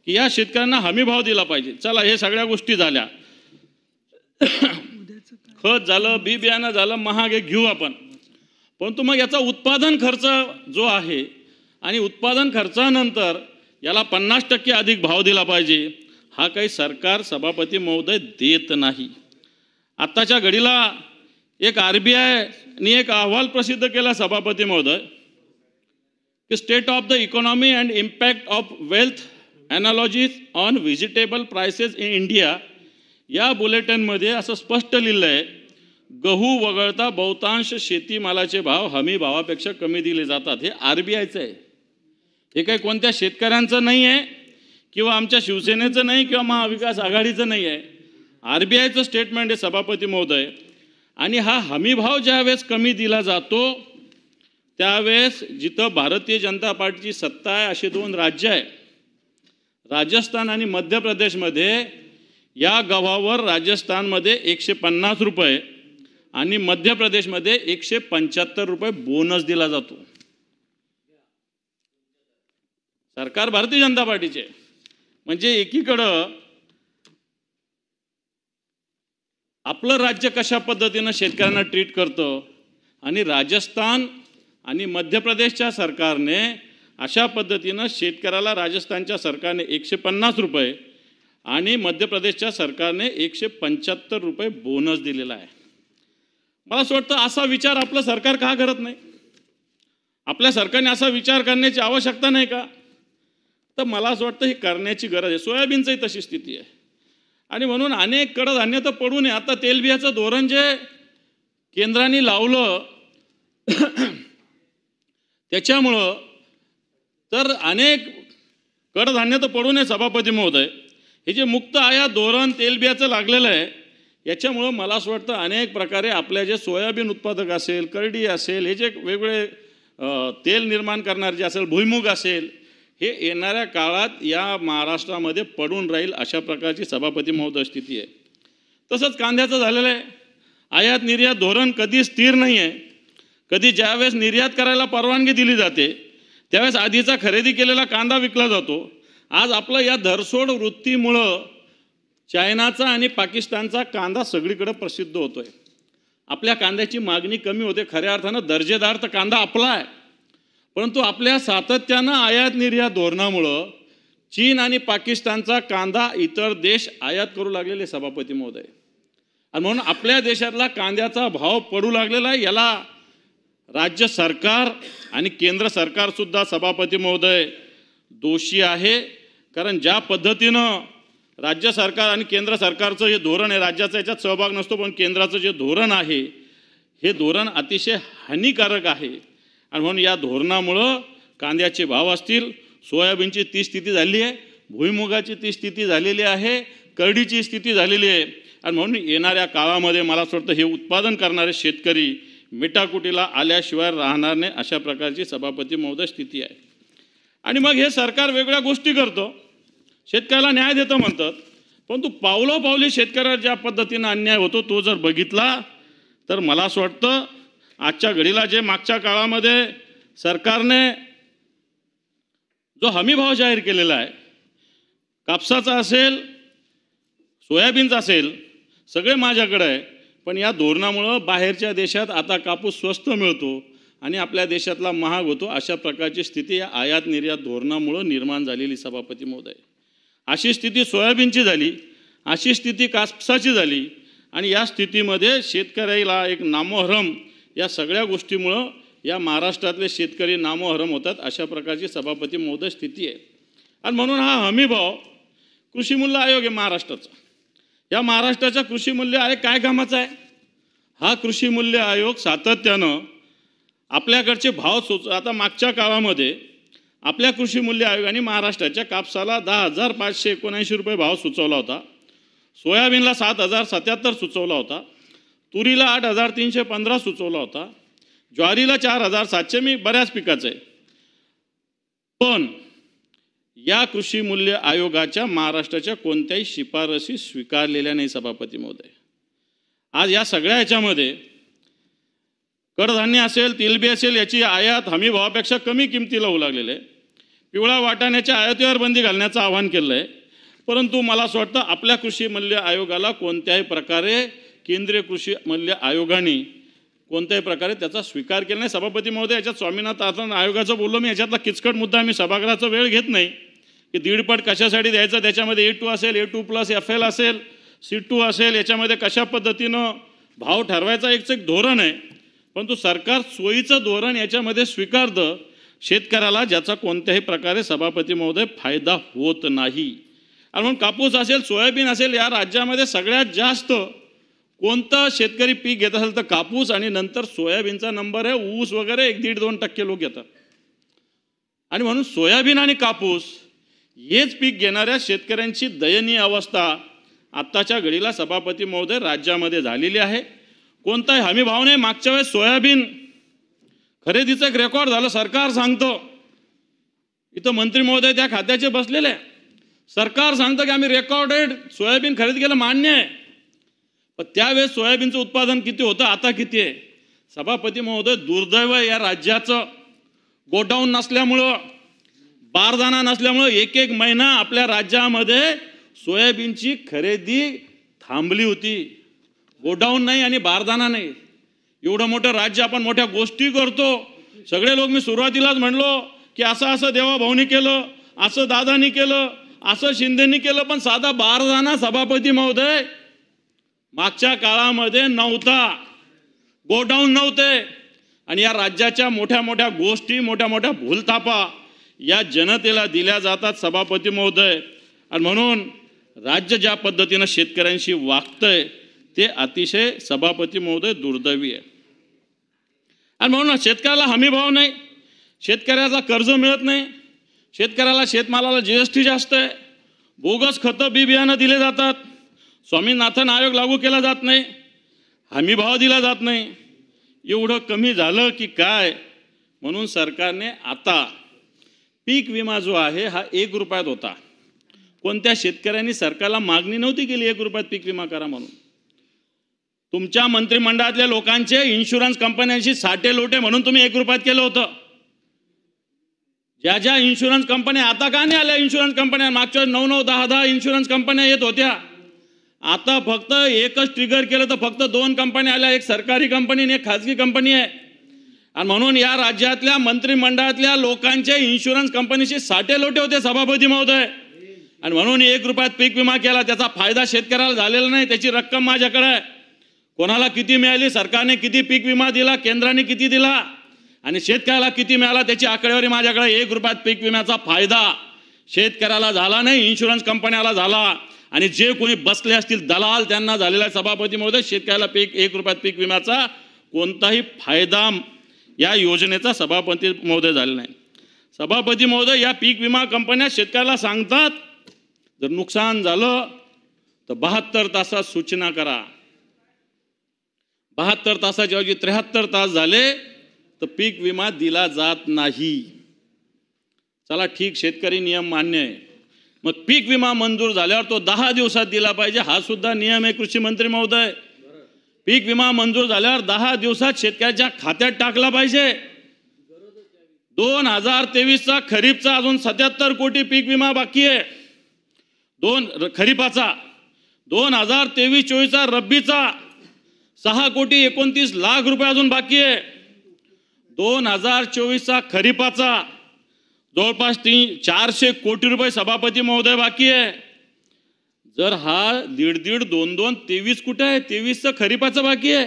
की या शेतकऱ्यांना हमी भाव दिला पाहिजे. चला, हे सगळ्या गोष्टी झाल्या, खत झालं, बी बियाणं झालं, महाग घेऊ आपण. परंतु मग याचा उत्पादन खर्च जो आहे आणि उत्पादन खर्चानंतर याला 50% अधिक भाव दिला पाहिजे, हा काही सरकार सभापती महोदय देत नाही. आत्ताच्या घडीला एक RBIने एक अहवाल प्रसिद्ध केला सभापती महोदय की state of the economy and impact of wealth analogies on vegetable prices in India. या बुलेटिनमध्ये असं स्पष्ट लिहिलं आहे, गहू वगळता बहुतांश शेतीमालाचे भाव हमी भावापेक्षा कमी दिले जातात. हे RBIचं आहे, हे काही कोणत्या शेतकऱ्यांचं नाही आहे किंवा आमच्या शिवसेनेचं नाही किंवा महाविकास आघाडीचं नाही आहे. RBIचं स्टेटमेंट आहे सभापती महोदय. आणि हा हमी भाव ज्यावेळेस कमी दिला जातो त्यावेळेस जिथं भारतीय जनता पार्टीची सत्ता आहे अशी 2 राज्य आहे, राजस्थान आणि मध्य प्रदेशमध्ये. या गव्हावर राजस्थानमध्ये 150 रुपये आणि मध्य प्रदेशमध्ये 175 रुपये बोनस दिला जातो. सरकार भारतीय जनता पार्टीचे. म्हणजे एकीकडं आपलं राज्य कशा पद्धतीनं शेतकऱ्यांना ट्रीट करतं आणि राजस्थान आणि मध्य प्रदेशच्या सरकारने अशा पद्धतीनं शेतकऱ्याला राजस्थानच्या सरकारने 150 रुपये आणि मध्य प्रदेशच्या सरकारने 175 रुपये बोनस दिलेला आहे. मला असं वाटतं असा विचार आपलं सरकार का करत नाही? आपल्या सरकारने असा विचार करण्याची आवश्यकता नाही का? तर मला असं वाटतं ही करण्याची गरज आहे. सोयाबीनचंही तशी स्थिती आहे. आणि म्हणून अनेक कडधान्य तर पडू नये. आता तेलबियाचं धोरण जे केंद्राने लावलं त्याच्यामुळं तर अनेक कडधान्य तर पडू नये सभापती महोदय, हे जे मुक्त आयात धोरण तेलबियाचं लागलेलं आहे याच्यामुळं मला असं वाटतं अनेक प्रकारे आपल्या जे सोयाबीन उत्पादक असेल, करडी असेल, हे जे वेगवेगळे तेल निर्माण करणारे जे असेल, भुईमुग असेल, हे येणाऱ्या काळात या महाराष्ट्रामध्ये पडून राहील अशा प्रकारची सभापती महोदय स्थिती आहे. तसंच कांद्याचं झालेलं आहे. आयात निर्यात धोरण कधी स्थिर नाही आहे. कधी ज्यावेळेस निर्यात करायला परवानगी दिली जाते त्यावेळेस आधीचा खरेदी केलेला कांदा विकला जातो. आज आपलं या धरसोड वृत्तीमुळं चायनाचा आणि पाकिस्तानचा कांदा सगळीकडे प्रसिद्ध होतोय. आपल्या कांद्याची मागणी कमी होते. खऱ्या अर्थानं दर्जेदार तर कांदा आपला आहे, परंतु आपल्या सातत्यानं आयात निर्यात धोरणामुळं चीन आणि पाकिस्तानचा कांदा इतर देश आयात करू लागलेले सभापती महोदय. आणि म्हणून आपल्या देशातला कांद्याचा भाव पडू लागलेला आहे. याला राज्य सरकार आणि केंद्र सरकारसुद्धा सभापती महोदय दोषी आहे. कारण ज्या पद्धतीनं राज्य सरकार आणि केंद्र सरकारचं जे धोरण आहे, राज्याचा याच्यात सहभाग नसतो, पण केंद्राचं जे धोरण आहे हे धोरण अतिशय हानिकारक आहे. आणि म्हणून या धोरणामुळं कांद्याचे भाव असतील, सोयाबीनची ती स्थिती झाली आहे, भुईमुगाची ती स्थिती झालेली आहे, करडीची स्थिती झालेली आहे. आणि म्हणून येणाऱ्या काळामध्ये मला असं वाटतं हे उत्पादन करणारे शेतकरी मिटाकुटीला आल्याशिवाय राहणार नाही अशा प्रकारची सभापती महोदय स्थिती आहे. आणि मग हे सरकार वेगळ्या गोष्टी करतं, शेतकऱ्याला न्याय देतं म्हणतात, परंतु पावलोपावली शेतकऱ्यावर ज्या पद्धतीनं अन्याय होतो तो जर बघितला तर मला असं वाटतं आजच्या घडीला जे मागच्या काळामध्ये सरकारने जो हमीभाव जाहीर केलेला आहे, कापसाचा असेल, सोयाबीनचा असेल, सगळे माझ्याकडे आहे, पण या धोरणामुळं बाहेरच्या देशात आता कापूस स्वस्त मिळतो आणि आपल्या देशातला महाग होतो. अशा प्रकारची स्थिती या आयात निर्यात धोरणामुळं निर्माण झालेली सभापती महोदय. अशी स्थिती सोयाबीनची झाली, अशी स्थिती कापसाची झाली. आणि या स्थितीमध्ये शेतकऱ्याला एक नामोहरम या सगळ्या गोष्टीमुळं या महाराष्ट्रातले शेतकरी नामोहरम होतात अशा प्रकारची सभापती महोदय स्थिती आहे. आणि म्हणून हा हमीभाव कृषी मूल्य आयोग आहे महाराष्ट्राचा. या महाराष्ट्राचा कृषी मूल्य आयोग काय कामाचा आहे? हा कृषी मूल्य आयोग सातत्यानं आपल्याकडचे भाव आता मागच्या काळामध्ये आपल्या कृषी मूल्य आयोगाने महाराष्ट्राच्या कापसाला 10,579 रुपये भाव सुचवला होता, सोयाबीनला 7,077 सुचवला होता, तुरीला 8,315 सुचवला होता, ज्वारीला 4,700, मी बऱ्याच पिकाचं आहे. पण या कृषी मूल्य आयोगाच्या महाराष्ट्राच्या कोणत्याही शिफारसी स्वीकारलेल्या नाही सभापती महोदय. आज या सगळ्या याच्यामध्ये कडधान्य असेल, तेलबी असेल, याची आयात हमी भावापेक्षा कमी किमतीला होऊ लागलेले आहे. पिवळा वाटाण्याच्या आयातीवर बंदी घालण्याचं आवाहन केलं आहे, परंतु मला असं वाटतं आपल्या कृषी मूल्य आयोगाला कोणत्याही प्रकारे केंद्रीय कृषी मूल्य आयोगाने कोणत्याही प्रकारे त्याचा स्वीकार केला नाही. सभापती महोदय, याच्यात स्वामीनाथन आयोगाचं बोललो मी, याच्यातला किचकट मुद्दा मी सभागृहाचा वेळ घेत नाही की दीडपट कशासाठी द्यायचं, त्याच्यामध्ये A2 असेल, A2+ FL असेल, C2 असेल, याच्यामध्ये कशा पद्धतीनं भाव ठरवायचा एक धोरण आहे, परंतु सरकार सोयीचं धोरण याच्यामध्ये स्वीकारतं शेतकऱ्याला, ज्याचा कोणत्याही प्रकारे सभापती महोदय फायदा होत नाही. आणि म्हणून कापूस असेल, सोयाबीन असेल, या राज्यामध्ये सगळ्यात जास्त कोणतं शेतकरी पीक घेत असेल तर कापूस, आणि नंतर सोयाबीनचा नंबर आहे. ऊस वगैरे 1-1.5-2% लोक घेतात. आणि म्हणून सोयाबीन आणि कापूस हेच पीक घेणाऱ्या शेतकऱ्यांची दयनीय अवस्था आत्ताच्या घडीला सभापती महोदय राज्यामध्ये झालेली आहे. कोणताही हमी भाव नाही. मागच्या वेळेस सोयाबीन खरेदीचं एक रेकॉर्ड झालं, सरकार सांगतं, इथं मंत्री महोदय त्या खात्याचे बसलेले, सरकार सांगतं की आम्ही रेकॉर्डेड सोयाबीन खरेदी केलं, मान्य आहे, पण त्यावेळेस सोयाबीनचं उत्पादन किती होतं, आता किती आहे? सभापती महोदय, दुर्दैव या राज्याचं. गोडाऊन नसल्यामुळं, बारदाना नसल्यामुळं 1-1 महिना आपल्या राज्यामध्ये सोयाबीनची खरेदी थांबली होती. गोडाऊन नाही आणि बारदाना नाही. एवढं मोठं राज्य, आपण मोठ्या गोष्टी करतो. सगळे लोक, मी सुरुवातीलाच म्हणलो की असं देवाभाऊनी केलं, असं दादानी केलं, असं शिंदेनी केलं, पण साधा बारदाना सभापती महोदय मागच्या काळामध्ये नव्हता, गोडाऊन नव्हते. आणि या राज्याच्या मोठ्या मोठ्या गोष्टी, मोठ्या मोठ्या भूलथापा या जनतेला दिल्या जातात सभापती महोदय. आणि म्हणून राज्य ज्या पद्धतीनं शेतकऱ्यांशी वागतंय ते अतिशय सभापती महोदय दुर्दैवी आहे. आणि म्हणून शेतकऱ्याला हमी भाव नाही, शेतकऱ्याचा कर्ज मिळत नाही, शेतकऱ्याला शेतमालाला GST जास्त आहे, बोगस खतं बी बियाणं दिले जातात, स्वामीनाथन आयोग लागू केला जात नाही, हमीभाव दिला जात नाही. एवढं कमी झालं की काय, म्हणून सरकारने आता पीक विमा जो आहे हा 1 रुपयात होता. कोणत्या शेतकऱ्यांनी सरकारला मागणी नव्हती केली 1 रुपयात पीक विमा करा म्हणून. तुमच्या मंत्रिमंडळातल्या लोकांचे इन्शुरन्स कंपन्यांशी साठे लोटे म्हणून तुम्ही 1 रुपयात केलं होतं. ज्या ज्या इन्शुरन्स कंपन्या आता का नाही आल्या, इन्शुरन्स कंपन्या मागच्या 9-9, 10-10 इन्शुरन्स कंपन्या येत होत्या. आता फक्त एकच ट्रिगर केलं तर फक्त 2 कंपन्या आल्या, एक सरकारी कंपनी आणि एक खाजगी कंपनी आहे. आणि म्हणून या राज्यातल्या मंत्रिमंडळातल्या लोकांचे इन्शुरन्स कंपनीशी साठे लोटे होते सभापती महोदय. आणि म्हणून 1 रुपयात पीक विमा केला. त्याचा फायदा शेतकऱ्याला झालेला नाही. त्याची रक्कम माझ्याकडे आहे. कोणाला किती मिळाली, सरकारने किती पीक विमा दिला, केंद्राने किती दिला आणि शेतकऱ्याला किती मिळाला त्याची आकडेवारी माझ्याकडे. 1 रुपयात पीक विम्याचा फायदा शेतकऱ्याला झाला नाही, इन्शुरन्स कंपन्याला झाला. आणि जे कोणी बसले असतील दलाल त्यांना झालेला सभापती महोदय. शेतकऱ्याला 1 रुपयात पीक विम्याचा कोणताही फायदा या योजनेचा सभापती महोदय झाले नाही. सभापती महोदय, या पीक विमा कंपन्या शेतकऱ्याला सांगतात जर नुकसान झालं तर 72 तासात सूचना करा. 72 तासाच्या ऐवजी 73 तास झाले तर पीक विमा दिला जात नाही. चला ठीक, शेतकरी नियम मान्य आहे. मग पीक विमा मंजूर झाल्यावर तो 10 दिवसात दिला पाहिजे, हा सुद्धा नियम आहे कृषी मंत्री महोदय. पीक विमा मंजूर झाल्यावर 10 दिवसात शेतकऱ्याच्या खात्यात टाकला पाहिजे. 2023चा खरीपचा अजून 77 कोटी पीक विमा बाकी आहे. खरीपाचा 2023-24चा रब्बीचा 6 कोटी 29 लाख रुपये अजून बाकी आहे. 2024चा खरीपाचा जवळपास 400 कोटी रुपये सभापती महोदय बाकी आहे. जर हा 1.5, 2, 23 कुठे आहे? 23चं खरीपाचं बाकी आहे,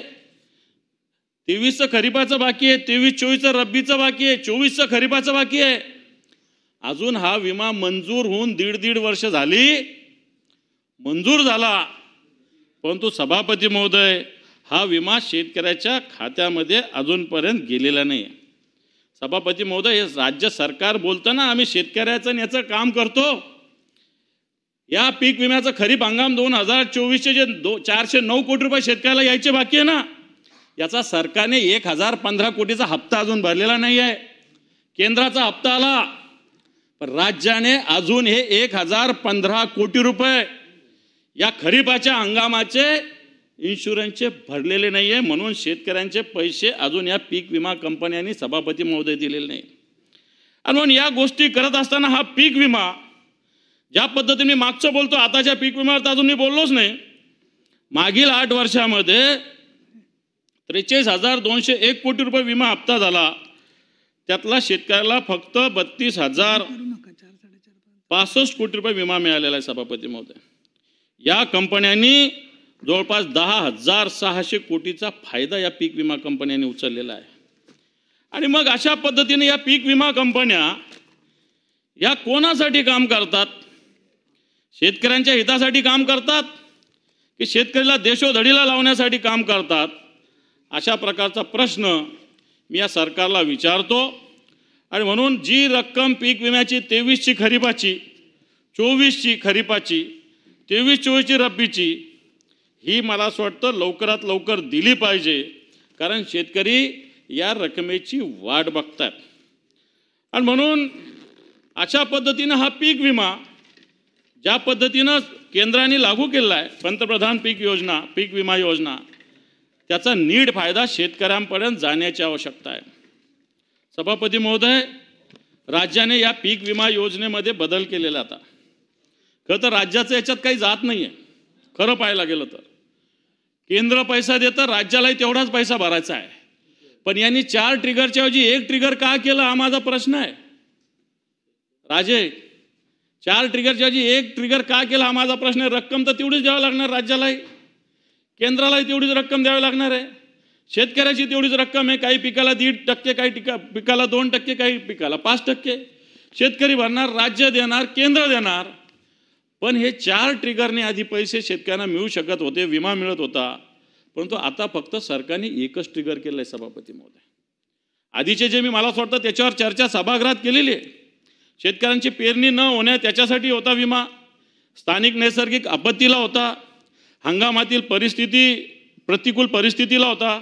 23चं खरीपाचं बाकी आहे, 23-24चं रब्बीचं बाकी आहे, 24चं खरीपाचं बाकी आहे. अजून हा विमा मंजूर होऊन 1.5 वर्ष झाली, मंजूर झाला, परंतु सभापती महोदय हा विमा शेतकऱ्याच्या खात्यामध्ये अजूनपर्यंत गेलेला नाही. सभापती महोदय, हे राज्य सरकार बोलतं ना आम्ही शेतकऱ्याचं आणि याचं काम करतो. या पीक विम्याचं खरीप हंगाम 2024चे जे 409 कोटी रुपये शेतकऱ्याला यायचे बाकी आहे ना, याचा सरकारने 1015 कोटीचा हप्ता अजून भरलेला नाही आहे. केंद्राचा हप्ता आला, पण राज्याने अजून हे 1015 कोटी रुपये या खरीपाच्या हंगामाचे इन्शुरन्सचे भरलेले नाही आहे. म्हणून शेतकऱ्यांचे पैसे अजून या पीक विमा कंपन्यांनी सभापती महोदय दिलेले नाही. आणि म्हणून या गोष्टी करत असताना हा पीक विमा ज्या पद्धतीने मी मागचं बोलतो, आताच्या पीक विम्यावर तर अजून मी बोललोच नाही. मागील 8 वर्षामध्ये 43,201 कोटी रुपये विमा हप्ता झाला. त्यातला शेतकऱ्याला फक्त 32,065 कोटी रुपये विमा मिळालेला आहे सभापती महोदय. या कंपन्यांनी जवळपास 10,600 कोटीचा फायदा या पीक विमा कंपन्यांनी उचललेला आहे. आणि मग अशा पद्धतीने या पीक विमा कंपन्या या कोणासाठी काम करतात? शेतकऱ्यांच्या हितासाठी काम करतात की शेतकऱ्याला देशोधडीला लावण्यासाठी काम करतात? अशा प्रकारचा प्रश्न मी या सरकारला विचारतो. आणि म्हणून जी रक्कम पीक विम्याची 23ची खरीपाची, 24ची खरीपाची, 23-24ची रब्बीची, ही मला असं वाटतं लवकरात लवकर दिली पाहिजे. कारण शेतकरी या रकमेची वाट बघतात. आणि म्हणून अशा पद्धतीनं हा पीक विमा ज्या पद्धतीनं केंद्राने लागू केलेला आहे, पंतप्रधान पीक योजना, पीक विमा योजना, त्याचा नीट फायदा शेतकऱ्यांपर्यंत जाण्याची आवश्यकता आहे. सभापती महोदय, राज्याने या पीक विमा योजनेमध्ये बदल केलेला. आता खरं तर राज्याचं याच्यात काही जात नाही आहे. खरं पाहायला गेलं तर केंद्र पैसा देतं, राज्यालाही तेवढाच पैसा भरायचा आहे. पण यांनी 4 ट्रिगरच्या ऐवजी 1 ट्रिगर का केलं हा माझा प्रश्न आहे. राजे, 4 ट्रिगरच्या ऐवजी 1 ट्रिगर का केला हा माझा प्रश्न आहे. रक्कम तर तेवढीच द्यावी लागणार राज्यालाही, केंद्रालाही तेवढीच रक्कम द्यावी लागणार आहे. शेतकऱ्याची तेवढीच रक्कम आहे. काही पिकाला 1.5%, काही पिकाला 2%, काही पिकाला 5%. शेतकरी भरणार, राज्य देणार, केंद्र देणार. पण हे 4 ट्रिगरने आधी पैसे शेतकऱ्यांना मिळू शकत होते, विमा मिळत होता. परंतु आता फक्त सरकारने एकच ट्रिगर केलं आहे सभापती महोदय. आधीचे जे मला असं वाटतं त्याच्यावर चर्चा सभागृहात केलेली आहे. शेतकऱ्यांची पेरणी न होणे त्याच्यासाठी होता विमा, स्थानिक नैसर्गिक आपत्तीला होता, हंगामातील प्रतिकूल परिस्थितीला होता,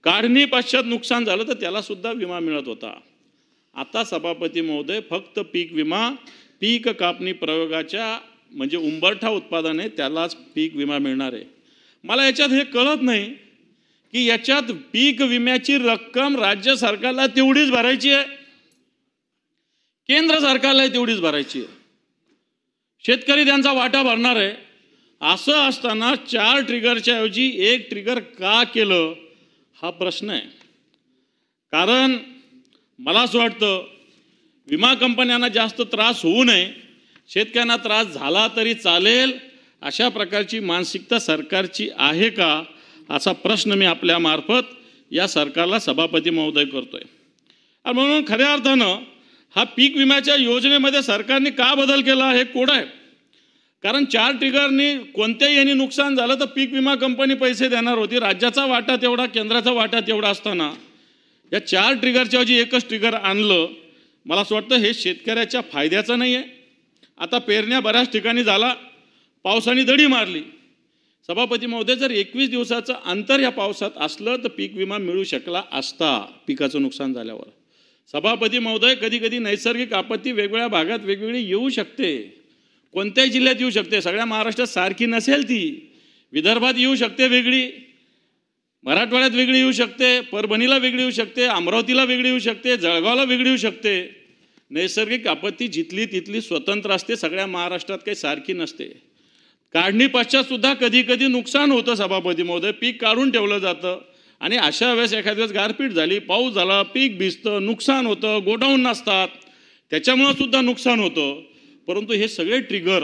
काढणी पश्चात नुकसान झालं तर त्यालासुद्धा विमा मिळत होता. आता सभापती महोदय फक्त पीक विमा पीक कापणी प्रयोगाच्या म्हणजे उंबरठा उत्पादन आहे त्यालाच पीक विमा मिळणार आहे. मला याच्यात हे कळत नाही की याच्यात पीक विम्याची रक्कम राज्य सरकारला तेवढीच भरायची आहे, केंद्र सरकारला तेवढीच भरायची आहे, शेतकरी त्यांचा वाटा भरणार आहे. असं असताना 4 ट्रिगरच्या ऐवजी 1 ट्रिगर का केलं हा प्रश्न आहे. कारण मला असं वाटतं विमा कंपन्यांना जास्त त्रास होऊ नये, शेतकऱ्यांना त्रास झाला तरी चालेल अशा प्रकारची मानसिकता सरकारची आहे का असा प्रश्न मी आपल्या मार्फत या सरकारला सभापती महोदय करतोय. आणि म्हणून खऱ्या अर्थानं हा पीक विम्याच्या योजनेमध्ये सरकारने का बदल केला हे कोड आहे. कारण 4 ट्रिगरनी कोणत्याही यांनी नुकसान झालं तर पीक विमा कंपनी पैसे देणार होती, राज्याचा वाटा तेवढा केंद्राचा वाटा तेवढा असताना या 4 ट्रिगरच्या ऐवजी एकच ट्रिगर आणलं. मला असं वाटतं हे शेतकऱ्याच्या फायद्याचं नाही आहे. आता पेरण्या बऱ्याच ठिकाणी झाला, पावसाने दडी मारली. सभापती महोदय जर 21 दिवसाचं अंतर या पावसात असलं तर पीक विमा मिळू शकला असता पिकाचं नुकसान झाल्यावर. सभापती महोदय कधी कधी नैसर्गिक आपत्ती वेगवेगळ्या भागात वेगवेगळी येऊ शकते, कोणत्याही जिल्ह्यात येऊ शकते, सगळ्या महाराष्ट्रात सारखी नसेल ती, विदर्भात येऊ शकते वेगळी, मराठवाड्यात वेगळी येऊ शकते, परभणीला वेगळी येऊ शकते, अमरावतीला वेगळी येऊ शकते, जळगावला वेगळी येऊ शकते. नैसर्गिक आपत्ती जिथली तिथली स्वतंत्र असते, सगळ्या महाराष्ट्रात काही सारखी नसते. काढणी पश्चात सुद्धा कधी कधी नुकसान होतं सभापती महोदय, पीक काढून ठेवलं जातं आणि अशा वेळेस एखाद्या वेळेस गारपीट झाली, पाऊस झाला, पीक भिजतं, नुकसान होतं, गोडाऊन नसतात, त्याच्यामुळं सुद्धा नुकसान होतं. परंतु हे सगळे ट्रिगर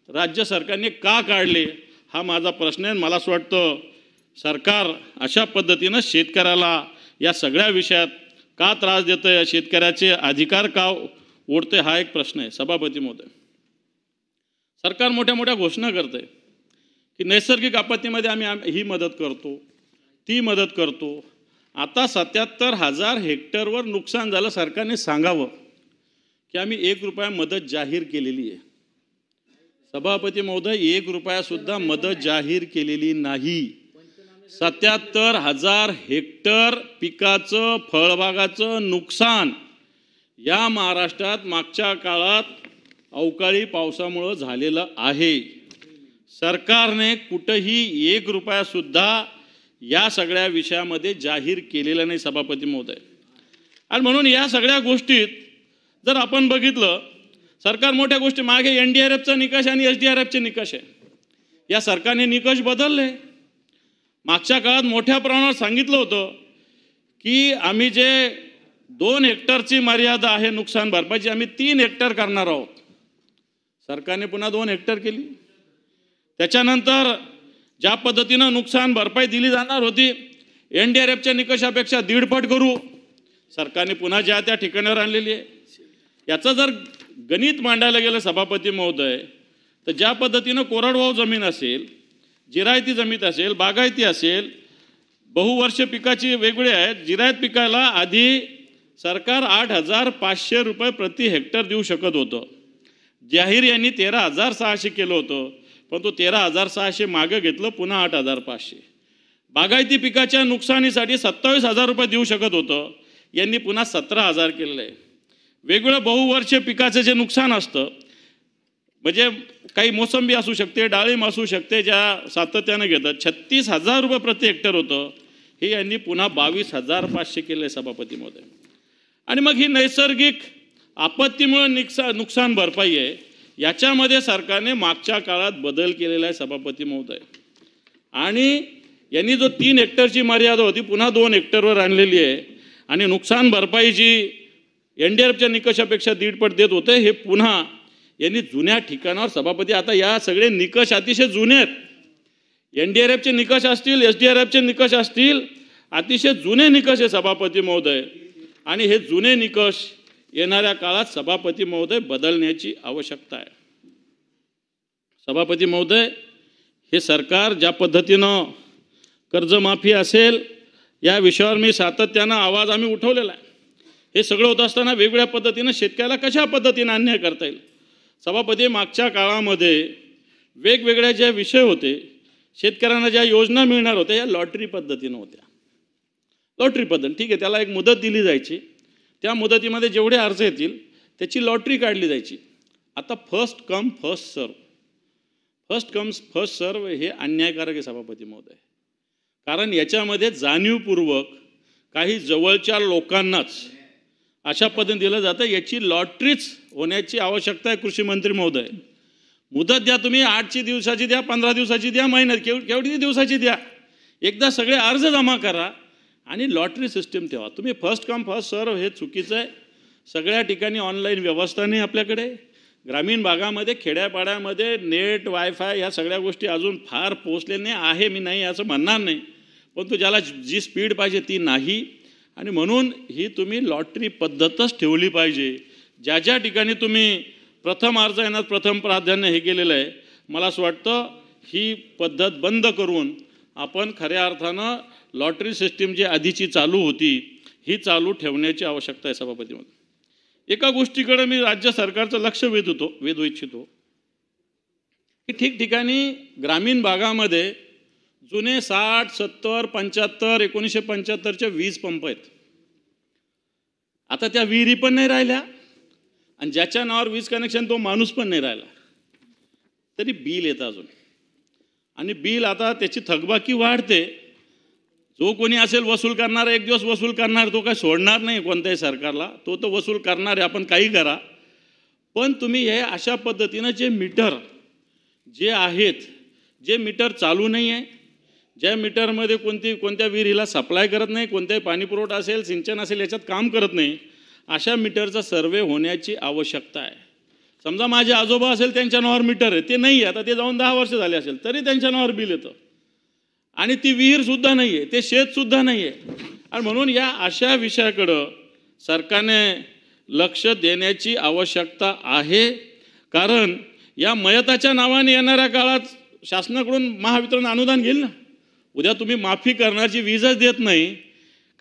राज्य सरकारने का काढले हा माझा प्रश्न आहे. मला असं वाटतं सरकार अशा पद्धतीनं शेतकऱ्याला या सगळ्या विषयात का त्रास देतंय, शेतकऱ्याचे अधिकार का ओढतंय हा एक प्रश्न आहे. सभापती महोदय, सरकार मोठ्या मोठ्या घोषणा करते की नैसर्गिक आपत्तीमध्ये आम्ही ही मदत करतो, ती मदत करतो. आता 77,000 हेक्टरवर नुकसान झालं, सरकारने सांगावं की आम्ही 1 रुपया मदत जाहीर केलेली आहे. सभापती महोदय 1 रुपयासुद्धा मदत जाहीर केलेली नाही. 77,000 हेक्टर पिकाचं फळबागाचं नुकसान या महाराष्ट्रात मागच्या काळात अवकाळी पावसामुळं झालेलं आहे. सरकारने कुठंही 1 रुपयासुद्धा या सगळ्या विषयामध्ये जाहीर केलेलं नाही सभापती महोदय. आणि म्हणून या सगळ्या गोष्टीत जर आपण बघितलं, सरकार मोठ्या गोष्टी मागे NDRFचा निकष आणि SDRFचे निकष आहे, या सरकारने निकष बदलले. मागच्या काळात मोठ्या प्रमाणावर सांगितलं होतं की आम्ही जे 2 हेक्टरची मर्यादा आहे नुकसान भरपाईची आम्ही 3 हेक्टर करणार आहोत. सरकारने पुन्हा 2 हेक्टर केली. त्याच्यानंतर ज्या पद्धतीनं नुकसान भरपाई दिली जाणार होती NDRFच्या निकषापेक्षा 1.5 पट करू, सरकारने पुन्हा ज्या त्या ठिकाणावर आणलेली आहे. याचं जर गणित मांडायला गेलं सभापती महोदय तर ज्या पद्धतीनं कोरडवाहू जमीन असेल, जिरायती जमीन असेल, बागायती असेल, बहुवर्ष पिकाची वेगळे आहेत. जिरायत पिकाला आधी सरकार 8,500 रुपये प्रति हेक्टर देऊ शकत होतं. जाहीर यांनी 13,600 केलं होतं, पण तो 13,600 मागं घेतलं, पुन्हा 8,500. बागायती पिकाच्या नुकसानीसाठी 27,000 रुपये देऊ शकत होतं, यांनी पुन्हा 17,000 केलेलं आहे. वेगवेगळं बहुवर्षीय पिकाचं जे नुकसान असतं, म्हणजे काही मोसंबी असू शकते, डाळिंब असू शकते, ज्या सातत्यानं घेतात, 36,000 रुपये प्रति हेक्टर होतं, हे यांनी पुन्हा 22,500 केलं आहे सभापती महोदय. आणि मग ही नैसर्गिक आपत्तीमुळे नुकसान भरपाई आहे, याच्यामध्ये सरकारने मागच्या काळात बदल केलेला आहे सभापती महोदय. आणि यांनी जो 3 हेक्टरची मर्यादा होती पुन्हा 2 हेक्टरवर आणलेली आहे. आणि नुकसान भरपाईची NDRFच्या निकषापेक्षा 1.5 पट देत होते, हे पुन्हा यांनी जुन्या ठिकाणावर सभापती. आता या सगळे निकष अतिशय जुने आहेत. NDRFचे निकष असतील, SDRFचे निकष असतील, अतिशय जुने निकष आहे सभापती महोदय. आणि हे जुने निकष येणाऱ्या काळात सभापती महोदय बदलण्याची आवश्यकता आहे. सभापती महोदय, हे सरकार ज्या पद्धतीनं कर्जमाफी असेल या विषयावर मी सातत्यानं आवाज आम्ही उठवलेला आहे हे सगळं होत असताना वेगवेगळ्या पद्धतीनं शेतकऱ्याला कशा पद्धतीनं अन्याय करता येईल. सभापती, मागच्या काळामध्ये वेगवेगळ्या ज्या विषय होते, शेतकऱ्यांना ज्या योजना मिळणार होत्या, या लॉटरी पद्धतीनं होत्या. लॉटरी पद्धत, ठीक आहे, त्याला एक मुदत दिली जायची, त्या मुदतीमध्ये जेवढे अर्ज येतील त्याची लॉटरी काढली जायची. आता first come first serve, first comes first serve हे अन्यायकारक आहे सभापती महोदय. कारण याच्यामध्ये जाणीवपूर्वक काही जवळच्या लोकांनाच अशा पद्धतीने दिलं जातं. याची लॉटरीच होण्याची आवश्यकता आहे. कृषी मंत्री महोदय, मुदत द्या तुम्ही, 8 दिवसाची द्या, 15 दिवसाची द्या, महिन्यात केवढी दिवसाची द्या, एकदा सगळे अर्ज जमा करा आणि लॉटरी सिस्टीम ठेवा. तुम्ही फर्स्ट कम फर्स्ट सर्व हे चुकीचं आहे. सगळ्या ठिकाणी ऑनलाईन व्यवस्था नाही आपल्याकडे. ग्रामीण भागामध्ये, खेड्यापाड्यामध्ये नेट, वायफाय या सगळ्या गोष्टी अजून फार पोचलेल्या नाही आहे. मी नाही असं म्हणणार नाही, परंतु ज्याला जी स्पीड पाहिजे ती नाही. आणि म्हणून ही तुम्ही लॉटरी पद्धतच ठेवली पाहिजे. ज्या ज्या ठिकाणी तुम्ही प्रथम अर्ज येणार, प्रथम प्राधान्य हे केलेलं आहे, मला असं वाटतं ही पद्धत बंद करून आपण खऱ्या अर्थानं लॉटरी सिस्टीम जी आधीची चालू होती ही चालू ठेवण्याची आवश्यकता आहे सभापतीमध्ये. एका गोष्टीकडे मी राज्य सरकारचं लक्ष वेधू इच्छितो की ठिकठिकाणी ग्रामीण भागामध्ये जुने 60, 70, 75, 1975च्या वीज पंप आहेत. आता त्या विहिरी पण नाही राहिल्या आणि ज्याच्या नावावर वीज कनेक्शन तो माणूस पण नाही राहिला, तरी बिल येतं अजून. आणि बिल आता त्याची थकबाकी वाढते. जो कोणी असेल वसूल करणार, एक दिवस वसूल करणार, तो काय सोडणार नाही कोणत्याही सरकारला, तो तो वसूल करणार आहे. आपण काही करा, पण तुम्ही हे अशा पद्धतीनं जे मीटर जे आहेत, जे मीटर चालू नाही आहे, ज्या मीटरमध्ये कोणत्या विहिरीला सप्लाय करत नाही, कोणत्याही पाणीपुरवठा असेल, सिंचन असेल, याच्यात काम करत नाही, अशा मीटरचा सर्वे होण्याची आवश्यकता आहे. समजा माझे आजोबा असेल, त्यांच्या नावावर मीटर आहे, ते नाही आहे, आता ते जाऊन 10 वर्ष झाले असेल, तरी त्यांच्या नावावर बिल येतं. आणि ती विहीरसुद्धा नाही आहे, ते शेतसुद्धा नाही आहे. आणि म्हणून या अशा विषयाकडं सरकारने लक्ष देण्याची आवश्यकता आहे. कारण या मयताच्या नावाने येणाऱ्या काळात शासनाकडून महावितरण अनुदान घेईल ना. उद्या तुम्ही माफी करण्याची वीजच देत नाही,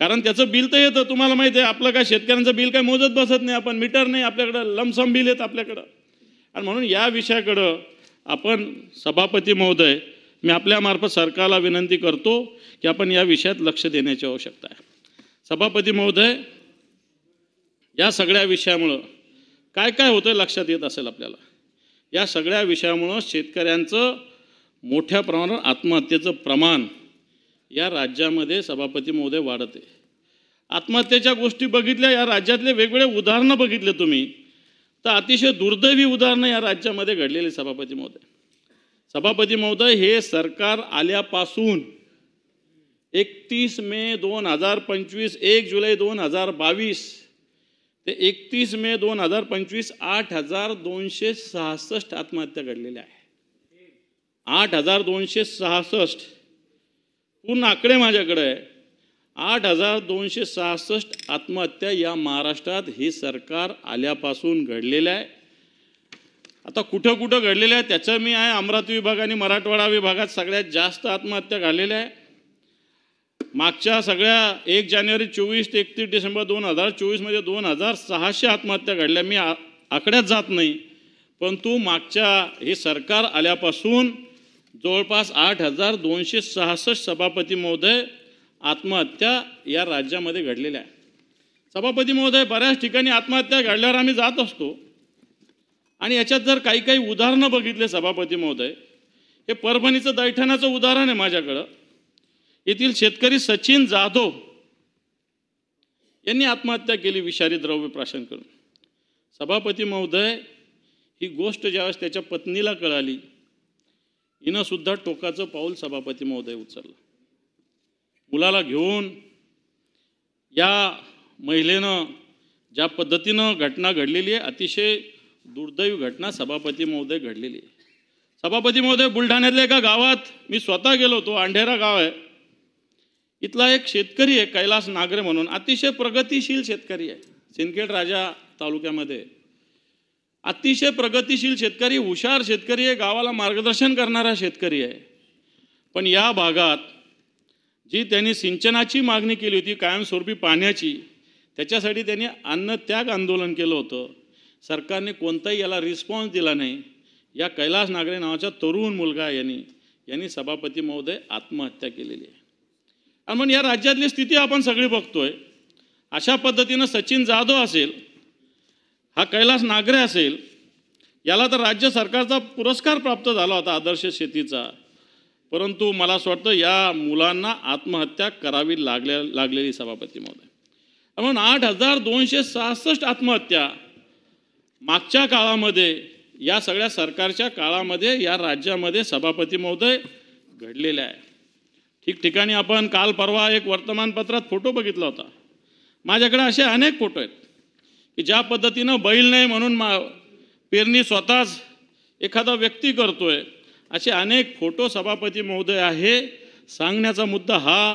कारण त्याचं बिल तर येतं. तुम्हाला माहिती आहे आपलं काय शेतकऱ्यांचं बिल काय मोजत बसत नाही आपण, मीटर नाही आपल्याकडं, लमसम बिल येतं आपल्याकडं. आणि म्हणून या विषयाकडं आपण सभापती महोदय, मी आपल्यामार्फत सरकारला विनंती करतो की आपण या विषयात लक्ष देण्याची आवश्यकता आहे. सभापती महोदय, या सगळ्या विषयामुळं काय काय होतं लक्षात येत असेल आपल्याला. या सगळ्या विषयामुळं शेतकऱ्यांचं मोठ्या प्रमाणावर आत्महत्येचं प्रमाण या राज्यामध्ये सभापती महोदय वाढत आहे. आत्महत्येच्या गोष्टी बघितल्या, या राज्यातले वेगवेगळे उदाहरणं बघितले तुम्ही, तर अतिशय दुर्दैवी उदाहरणं या राज्यामध्ये घडलेली सभापती महोदय. सभापती महोदय, हे सरकार आल्यापासून 31 मे 2025, 1 जुलै 2022 ते 31 मे 2025 8,266 आत्महत्या घडलेल्या आहे. 8,266 पूर्ण आकडे माझ्याकडे आहे. 8,266 आत्महत्या या महाराष्ट्रात हे सरकार आल्यापासून घडलेल्या आहे. आता कुठं कुठं घडलेल्या आहे त्याचं मी आहे, अमरावती विभाग आणि मराठवाडा विभागात सगळ्यात जास्त आत्महत्या घडलेल्या आहे. मागच्या सगळ्या 1 जानेवारी 24 ते 31 डिसेंबर 2024 मध्ये 2,600 आत्महत्या घडल्या. मी आकड्यात जात नाही, परंतु मागच्या हे सरकार आल्यापासून जवळपास 8,266 सभापती महोदय आत्महत्या या राज्यामध्ये घडलेल्या आहे. सभापती महोदय, बऱ्याच ठिकाणी आत्महत्या घडल्यावर आम्ही जात असतो आणि याच्यात जर काही काही उदाहरणं बघितले सभापती महोदय, हे परभणीचं दैठणाचं उदाहरण आहे माझ्याकडं. येथील शेतकरी सचिन जाधव यांनी आत्महत्या केली विषारी द्रव्य प्राशन करून. सभापती महोदय, ही गोष्ट ज्यावेळेस त्याच्या पत्नीला कळाली, हिनं सुद्धा टोकाचं पाऊल सभापती महोदय उचललं. मुलाला घेऊन या महिलेनं ज्या पद्धतीनं घटना घडलेली आहे, अतिशय दुर्दैवी घटना सभापती महोदय घडलेली आहे. सभापती महोदय, बुलढाण्यातल्या एका गावात मी स्वतः गेलो होतो, अंढेरा गाव आहे. इथला एक शेतकरी आहे कैलास नागरे म्हणून, अतिशय प्रगतिशील शेतकरी आहे. सिंदखेड राजा तालुक्यामध्ये अतिशय प्रगतिशील शेतकरी, हुशार शेतकरी आहे, गावाला मार्गदर्शन करणारा शेतकरी आहे. पण या भागात जी त्यांनी सिंचनाची मागणी केली होती, कायमस्वरूपी पाण्याची, त्याच्यासाठी त्यांनी अन्नत्याग आंदोलन केलं होतं. सरकारने कोणताही याला रिस्पॉन्स दिला नाही. या कैलास नागरे नावाच्या तरुण मुलगा यांनी सभापती महोदय आत्महत्या केलेली आहे. आणि म्हणून या राज्यातली स्थिती आपण सगळी बघतोय. अशा पद्धतीनं सचिन जाधव असेल, हा कैलास नागरे असेल, याला तर राज्य सरकारचा पुरस्कार प्राप्त झाला होता आदर्श शेतीचा. परंतु मला असं वाटतं या मुलांना आत्महत्या करावी लागलेली सभापती महोदय. म्हणून 8,266 आत्महत्या मागच्या काळामध्ये, या सगळ्या सरकारच्या काळामध्ये या राज्यामध्ये सभापती महोदय घडलेल्या आहे. ठिकठिकाणी आपण काल परवा एक वर्तमानपत्रात फोटो बघितला होता. माझ्याकडे असे अनेक फोटो आहेत की ज्या पद्धतीनं बैल नाही म्हणून पेरणी स्वतःच एखादा व्यक्ती करतोय, असे अनेक फोटो सभापती महोदय आहे. सांगण्याचा मुद्दा हा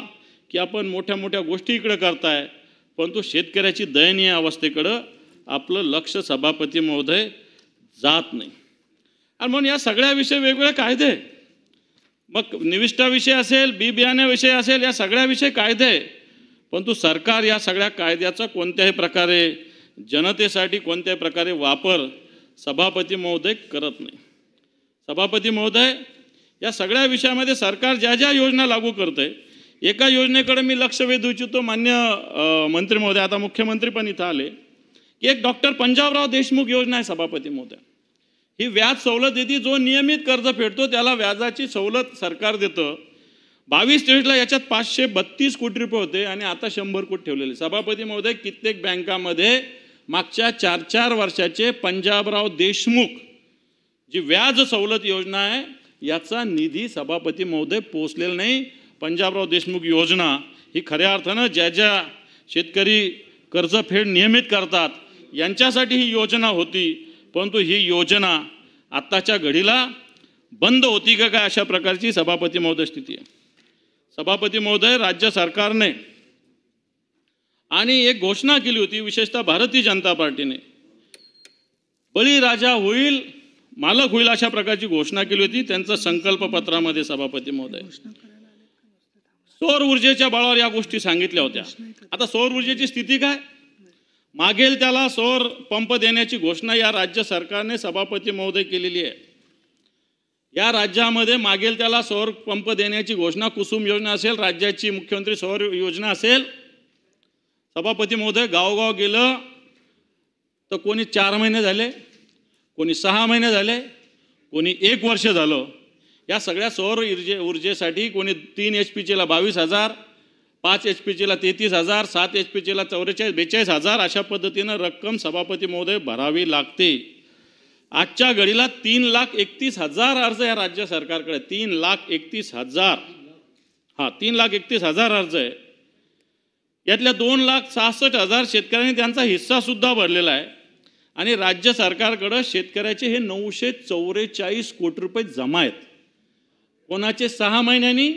की आपण मोठ्या मोठ्या गोष्टी इकडे करताय, परंतु शेतकऱ्याची दयनीय अवस्थेकडं आपलं लक्ष सभापती महोदय जात नाही. आणि म्हणून या सगळ्याविषयी वेगवेगळे कायदे, मग निविष्ठाविषयी असेल, बी बियाण्याविषयी असेल, या सगळ्याविषयी कायदे, परंतु सरकार या सगळ्या कायद्याचा कोणत्याही प्रकारे जनतेसाठी कोणत्याही प्रकारे वापर सभापती महोदय करत नाही. सभापती महोदय या सगळ्या विषयामध्ये सरकार ज्या ज्या योजना लागू करते, एका योजनेकडे मी लक्ष वेधू इच्छितो. मान्य मंत्री महोदय, आता मुख्यमंत्री पण इथं आले, की एक डॉक्टर पंजाबराव देशमुख योजना आहे सभापती महोदय. ही व्याज सवलत देते. जो नियमित कर्ज फेडतो त्याला व्याजाची सवलत सरकार देतं. 22-23ला याच्यात 532 कोटी रुपये होते आणि आता 100 कोटी ठेवलेले. सभापती महोदय, कित्येक बँकामध्ये मागच्या 4-4 वर्षाचे पंजाबराव देशमुख जी व्याज सवलत योजना आहे याचा निधी सभापती महोदय पोचलेला नाही. पंजाबराव देशमुख योजना ही खऱ्या अर्थानं ज्या ज्या शेतकरी कर्जफेड नियमित करतात यांच्यासाठी ही योजना होती, परंतु ही योजना आत्ताच्या घडीला बंद होती का काय, अशा प्रकारची सभापती महोदय स्थिती आहे. सभापती महोदय, राज्य सरकारने आणि एक घोषणा केली होती, विशेषतः भारतीय जनता पार्टीने, बळीराजा होईल, मालक होईल, अशा प्रकारची घोषणा केली होती त्यांचं संकल्पपत्रामध्ये. सभापती महोदय, सौर ऊर्जेच्या बळावर या गोष्टी सांगितल्या होत्या. आता सौर ऊर्जेची स्थिती काय? मागेल त्याला सौर पंप देण्याची घोषणा या राज्य सरकारने सभापती महोदय केलेली आहे. या राज्यामध्ये मागेल त्याला सौर पंप देण्याची घोषणा, कुसुम योजना असेल, राज्याची मुख्यमंत्री सौर योजना असेल. सभापती महोदय, गावगाव गेलं तर कोणी 4 महिने झाले, कोणी 6 महिने झाले, कोणी 1 वर्ष झालं. या सगळ्या सौर ऊर्जेसाठी कोणी 3 HPचेला 22,000, 5 HPचेला 33,000, 7 HPचेला 42,000 अशा पद्धतीनं रक्कम सभापती महोदय भरावी लागते. आजच्या घडीला 3,31,000 अर्ज या राज्य सरकारकडे. 3,31,000, 3,31,000 अर्ज आहे. यातल्या 2,66,000 शेतकऱ्यांनी त्यांचा हिस्सा सुद्धा भरलेला आहे. आणि राज्य सरकारकडं शेतकऱ्याचे हे 944 कोटी रुपये जमा आहेत. कोणाचे 6 महिन्यांनी,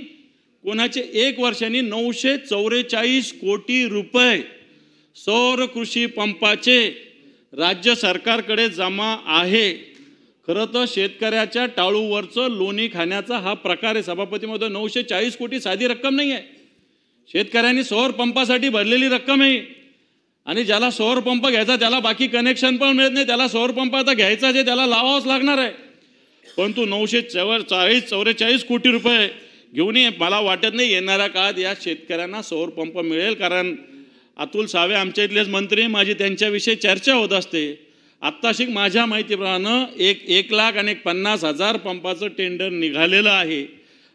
कोणाचे 1 वर्षांनी 944 कोटी रुपये सौर कृषी पंपाचे राज्य सरकारकडे जमा आहे. खरं तर शेतकऱ्याच्या टाळूवरचं लोणी खाण्याचा हा प्रकार आहे सभापती महोदय. 940 कोटी साधी रक्कम नाही आहे. शेतकऱ्यांनी सौर पंपासाठी भरलेली रक्कम आहे. आणि ज्याला सौर पंप घ्यायचा त्याला बाकी कनेक्शन पण मिळत नाही. त्याला सौर पंप आता घ्यायचा जे त्याला लावावंच लागणार आहे. परंतु 944 कोटी रुपये घेऊनही मला वाटत नाही येणाऱ्या काळात या शेतकऱ्यांना सौर पंप मिळेल. कारण अतुल सावे आमच्या इथलेच मंत्री, माझी त्यांच्याविषयी चर्चा होत असते. आत्ताशी माझ्या माहितीप्रमाणे 1,50,000 पंपाचं टेंडर निघालेलं आहे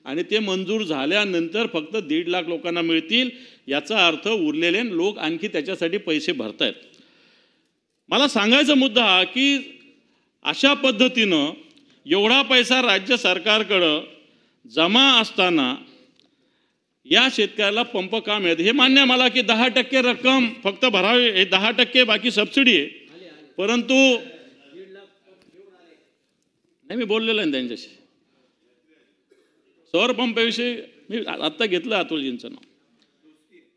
आणि ते मंजूर झाल्यानंतर फक्त 1.5 लाख लोकांना मिळतील. याचा अर्थ उरलेले लोक आणखी त्याच्यासाठी पैसे भरतायत. मला सांगायचा मुद्दा हा की अशा पद्धतीनं एवढा पैसा राज्य सरकारकडं जमा असताना या शेतकऱ्याला पंप का मिळत? हे मान्य मला की 10% रक्कम फक्त भरावी, हे 10% बाकी सबसिडी आहे. परंतु नाही, मी बोललेलो आहे त्यांच्याशी सौर पंपाविषयी. मी आत्ता घेतलं अतुलजींचं नाव.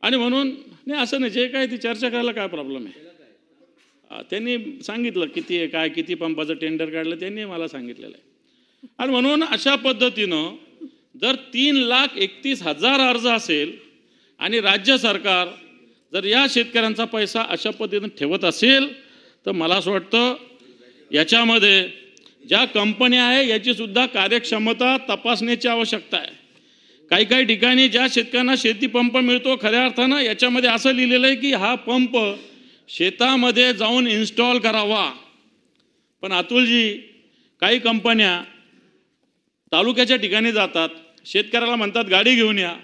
आणि म्हणून नाही, असं नाही, जे काय ती चर्चा करायला काय प्रॉब्लेम आहे. त्यांनी सांगितलं किती आहे, काय किती पंपाचं टेंडर काढलं त्यांनी मला सांगितलेलं आहे. आणि म्हणून अशा पद्धतीनं जर 3,31,000 अर्ज असेल आणि राज्य सरकार जर या शेतकऱ्यांचा पैसा अशा पद्धतीने ठेवत असेल तर मला असं वाटतं याच्यामध्ये ज्या कंपन्या आहे याची सुद्धा कार्यक्षमता तपासण्याची आवश्यकता आहे. काही काही ठिकाणी ज्या शेतकऱ्यांना शेती पंप मिळतो खऱ्या अर्थानं याच्यामध्ये असं लिहिलेलं आहे की हा पंप शेतामध्ये जाऊन इन्स्टॉल करावा. पण अतुलजी, काही कंपन्या तालुक्याच्या ठिकाणी जातात, शेतकऱ्याला म्हणतात गाडी घेऊन या,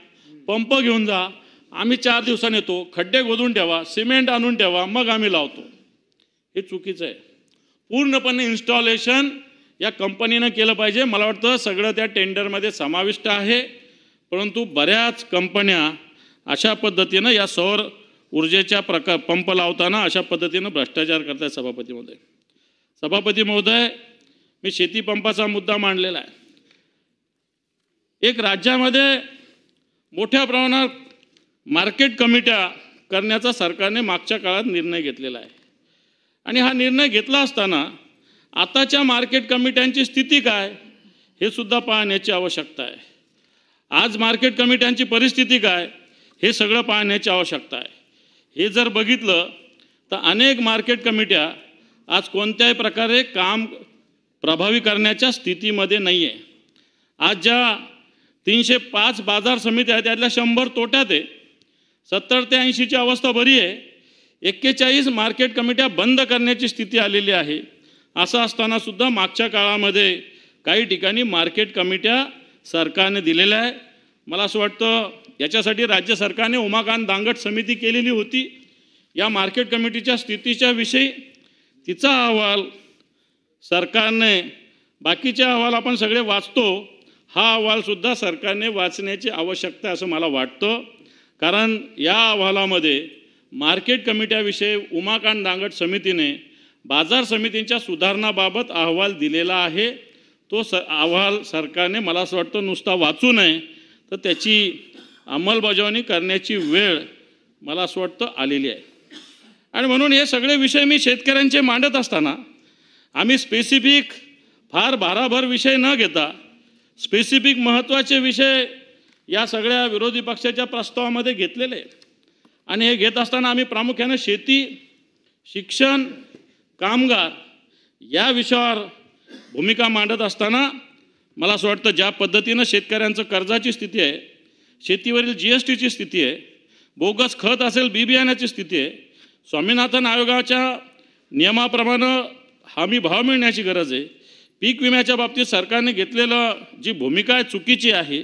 पंप घेऊन जा, आम्ही 4 दिवसांनी येतो, खड्डे खोदून ठेवा, सिमेंट आणून ठेवा, मग आम्ही लावतो. हे चुकीचं आहे. पूर्णपणे इन्स्टॉलेशन या कंपनीनं केलं पाहिजे. मला वाटतं सगळं त्या टेंडरमध्ये समाविष्ट आहे. परंतु बऱ्याच कंपन्या अशा पद्धतीनं या सौर ऊर्जेच्या पंप लावताना अशा पद्धतीनं भ्रष्टाचार करतात. सभापती महोदय, मी शेती पंपाचा मुद्दा मांडलेला आहे. एक राज्यामध्ये मोठ्या प्रमाणात मार्केट कमिट्या करण्याचा सरकारने मागच्या काळात निर्णय घेतलेला आहे. आणि हा निर्णय घेतला असताना आताच्या मार्केट कमिट्यांची स्थिती काय हे सुद्धा पाहण्याची आवश्यकता आहे. आज मार्केट कमिट्यांची परिस्थिती काय हे सगळं पाहण्याची आवश्यकता आहे. हे जर बघितलं तर अनेक मार्केट कमिट्या आज कोणत्याही प्रकारे काम प्रभावी करण्याच्या स्थितीमध्ये नाही आहे. आज ज्या 305 बाजार समित्या आहेत त्यातल्या 100 तोट्यात आहे. 70 ते 80ची अवस्था बरी आहे. 41 मार्केट कमिट्या बंद करण्याची स्थिती आलेली आहे. असं असताना सुद्धा मागच्या काळामध्ये काही ठिकाणी मार्केट कमिट्या सरकारने दिलेल्या आहे. मला असं वाटतं याच्यासाठी राज्य सरकारने उमाकांत दांगट समिती केलेली होती. या मार्केट कमिटीच्या स्थितीच्या विषयी तिचा अहवाल सरकारने, बाकीचे अहवाल आपण सगळे वाचतो, हा अहवालसुद्धा सरकारने वाचण्याची आवश्यकता असं मला वाटतं. कारण या अहवालामध्ये मार्केट कमिट्याविषयी उमाकांत दांगट समितीने बाजार समितींच्या सुधारणाबाबत अहवाल दिलेला आहे. तो अहवाल सरकारने मला असं वाटतं नुसता वाचू नये तर त्याची अंमलबजावणी करण्याची वेळ मला असं वाटतं आलेली आहे. आणि म्हणून हे सगळे विषय मी शेतकऱ्यांचे मांडत असताना आम्ही स्पेसिफिक फार भाराभर विषय न घेता स्पेसिफिक महत्त्वाचे विषय या सगळ्या विरोधी पक्षाच्या प्रस्तावामध्ये घेतलेले आहेत. आणि हे घेत असताना आम्ही प्रामुख्याने शेती, शिक्षण, कामगार या विषयावर भूमिका मांडत असताना मला असं वाटतं ज्या पद्धतीनं शेतकऱ्यांचं कर्जाची स्थिती आहे, शेतीवरील GSTची स्थिती आहे, बोगस खत असेल बी बियाण्याची स्थिती आहे, स्वामीनाथन आयोगाच्या नियमाप्रमाणे हमी भाव मिळण्याची गरज आहे, पीक विम्याच्या बाबतीत सरकारने घेतलेलं जी भूमिका आहे चुकीची आहे,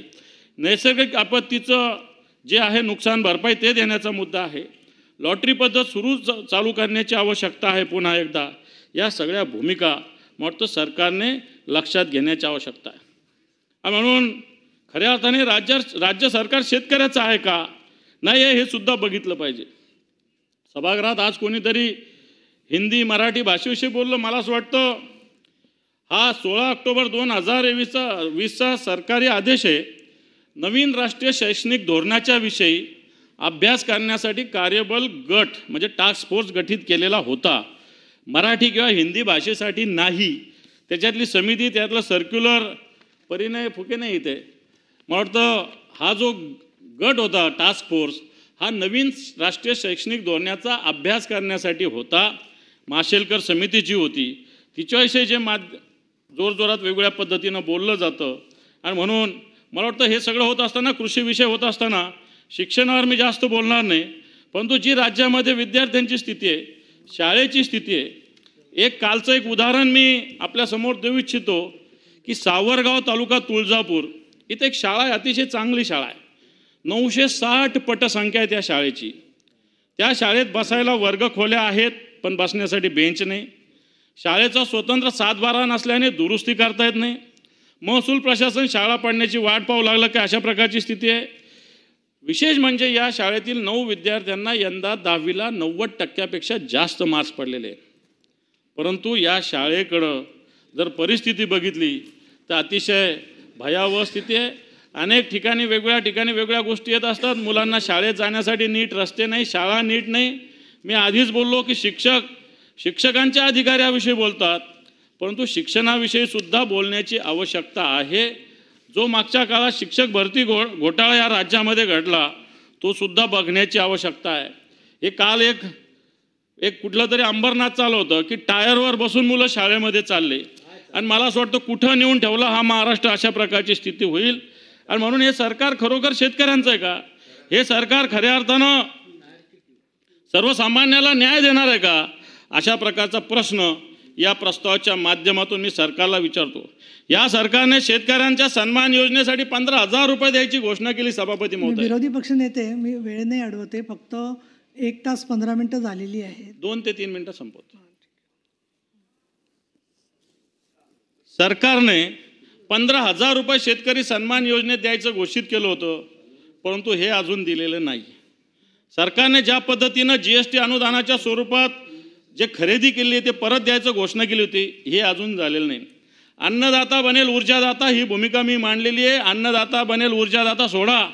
नैसर्गिक आपत्तीचं जे आहे नुकसान भरपाई ते देण्याचा मुद्दा आहे, लॉटरी पद्धत चालू करण्याची आवश्यकता आहे. पुन्हा एकदा या सगळ्या भूमिका वाटतं सरकारने लक्षात घेण्याची आवश्यकता आहे. म्हणून खऱ्या अर्थाने राज्य सरकार शेतकऱ्याचं आहे का नाही हे सुद्धा बघितलं पाहिजे. सभागृहात आज कोणीतरी हिंदी मराठी भाषेविषयी बोललं. मला असं वाटतं हा 16 ऑक्टोबर 2020चा सरकारी आदेश आहे. नवीन राष्ट्रीय शैक्षणिक धोरणाच्या विषयी अभ्यास करण्यासाठी कार्यबल गट म्हणजे टास्क फोर्स गठीत केलेला होता. मराठी किंवा हिंदी भाषेसाठी नाही. त्याच्यातली समिती, त्यातलं सर्क्युलर परिणय फुके नाही इथे. मला वाटतं हा जो गट होता टास्क फोर्स हा नवीन राष्ट्रीय शैक्षणिक धोरणाचा अभ्यास करण्यासाठी होता. माशेलकर समितीची होती. तिच्याविषयी जे जोरजोरात वेगवेगळ्या पद्धतीनं बोललं जातं. आणि म्हणून मला वाटतं हे सगळं होत असताना, कृषी विषय होत असताना शिक्षणावर मी जास्त बोलणार नाही. परंतु जी राज्यामध्ये विद्यार्थ्यांची स्थिती आहे, शाळेची स्थिती आहे, कालचं एक उदाहरण मी आपल्यासमोर देऊ इच्छितो की सावरगाव तालुका तुळजापूर इथे एक शाळा आहे, अतिशय चांगली शाळा आहे. 960 पटसंख्या आहे त्या शाळेची. त्या शाळेत बसायला वर्ग खोल्या आहेत पण बसण्यासाठी बेंच नाही. शाळेचा स्वतंत्र 7-12 नसल्याने दुरुस्ती करता येत नाही. महसूल प्रशासन शाळा पाडण्याची वाट पाहू लागलं की अशा प्रकारची स्थिती आहे. विशेष म्हणजे या शाळेतील 9 विद्यार्थ्यांना यंदा 10वीला 90% जास्त मार्क्स पडलेले आहेत. परंतु या शाळेकडं जर परिस्थिती बघितली तर अतिशय भयावह स्थिती आहे. अनेक ठिकाणी वेगवेगळ्या गोष्टी येत असतात. मुलांना शाळेत जाण्यासाठी नीट रस्ते नाही, शाळा नीट नाही. मी आधीच बोललो की शिक्षकांच्या अधिकाऱ्याविषयी बोलतात, परंतु शिक्षणाविषयी सुद्धा बोलण्याची आवश्यकता आहे. जो मागच्या काळात शिक्षक भरती घोटाळा या राज्यामध्ये घडला तो सुद्धा बघण्याची आवश्यकता आहे. हे काल एक कुठलं तरी अंबरनाथ चालू होतं की टायरवर बसून मुलं शाळेमध्ये चालले आणि मला असं वाटतं कुठं नेऊन ठेवलं हा महाराष्ट्र अशा प्रकारची स्थिती होईल. आणि म्हणून हे सरकार खरोखर शेतकऱ्यांचं आहे का? हे सरकार खऱ्या अर्थानं सर्वसामान्याला न्याय देणार आहे का? अशा प्रकारचा प्रश्न या प्रस्तावाच्या माध्यमातून मी सरकारला विचारतो. या सरकारने शेतकऱ्यांच्या सन्मान योजनेसाठी 15,000 रुपये द्यायची घोषणा केली. सभापती महोदय, विरोधी पक्षनेते, मी वेळ नाही अडवते, फक्त 1 तास 15 मिनिटं झालेली आहे. 2 ते 3 मिनिटं संपवतो. सरकारने 15,000 रुपये शेतकरी सन्मान योजनेत द्यायचं घोषित केलं होतं, परंतु हे अजून दिलेलं नाही. सरकारने ज्या पद्धतीनं GST अनुदानाच्या स्वरूपात जे खरेदी केली आहे ते परत द्यायचं घोषणा केली होती, हे अजून झालेलं नाही. अन्नदाता बनेल ऊर्जादाता ही भूमिका मी मांडलेली आहे. अन्नदाता बनेल ऊर्जादाता सोडा,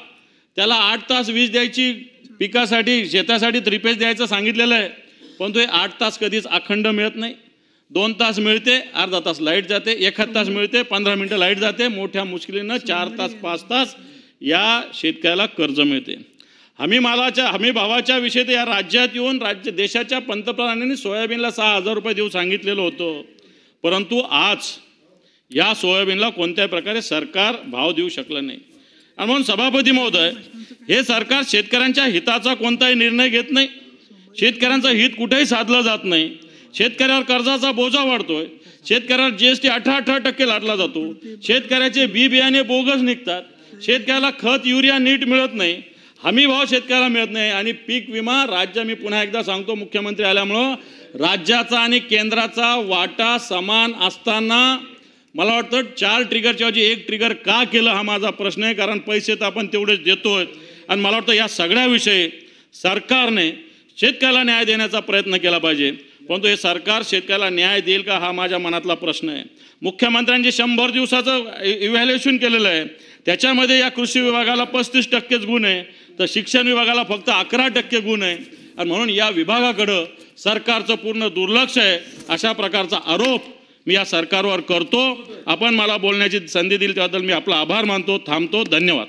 त्याला 8 तास वीज द्यायची, पिकासाठी शेतासाठी 3 फेज द्यायचं सांगितलेलं आहे, परंतु हे 8 तास कधीच अखंड मिळत नाही. 2 तास मिळते, अर्धा तास लाईट जाते, 1 तास मिळते, 15 मिनिटं लाईट जाते, मोठ्या मुश्किलीनं 4 तास 5 तास या शेतकऱ्याला कर्ज मिळते. हमी भावाच्या विषयी तर या राज्यात येऊन देशाच्या पंतप्रधानांनी सोयाबीनला 6,000 रुपये देऊ सांगितलेलं होतं, परंतु आज या सोयाबीनला कोणत्याही प्रकारे सरकार भाव देऊ शकलं नाही. आणि म्हणून सभापती महोदय, हे सरकार शेतकऱ्यांच्या हिताचा कोणताही निर्णय घेत नाही. शेतकऱ्यांचं हित कुठेही साधलं जात नाही. शेतकऱ्यावर कर्जाचा बोजा वाढतोय. शेतकऱ्यावर GST 18% लादला जातो. शेतकऱ्याचे बी बियाणे बोगस निघतात. शेतकऱ्याला खत युरिया नीट मिळत नाही. हमी भाव शेतकऱ्याला मिळत नाही. आणि पीक विमा राज्य, मी पुन्हा एकदा सांगतो, मुख्यमंत्री आल्यामुळं राज्याचा आणि केंद्राचा वाटा समान असताना मला वाटतं 4 ट्रिगरच्या ऐवजी 1 ट्रिगर का केलं हा माझा प्रश्न आहे. कारण पैसे तर आपण तेवढेच देतोय. आणि मला वाटतं या सगळ्याविषयी सरकारने शेतकऱ्याला न्याय देण्याचा प्रयत्न केला पाहिजे, परंतु हे सरकार शेतकऱ्याला न्याय देईल का हा माझ्या मनातला प्रश्न आहे. मुख्यमंत्र्यांनी 100 दिवसाचं इव्हॅल्युएशन केलेलं आहे. त्याच्यामध्ये या कृषी विभागाला 35% गुण आहे, तर शिक्षण विभागाला फक्त 11% गुण आहे. आणि म्हणून या विभागाकडं सरकारचं पूर्ण दुर्लक्ष आहे, अशा प्रकारचा आरोप मी या सरकारवर करतो. आपण मला बोलण्याची संधी दिली त्याबद्दल मी आपला आभार मानतो. थांबतो. धन्यवाद.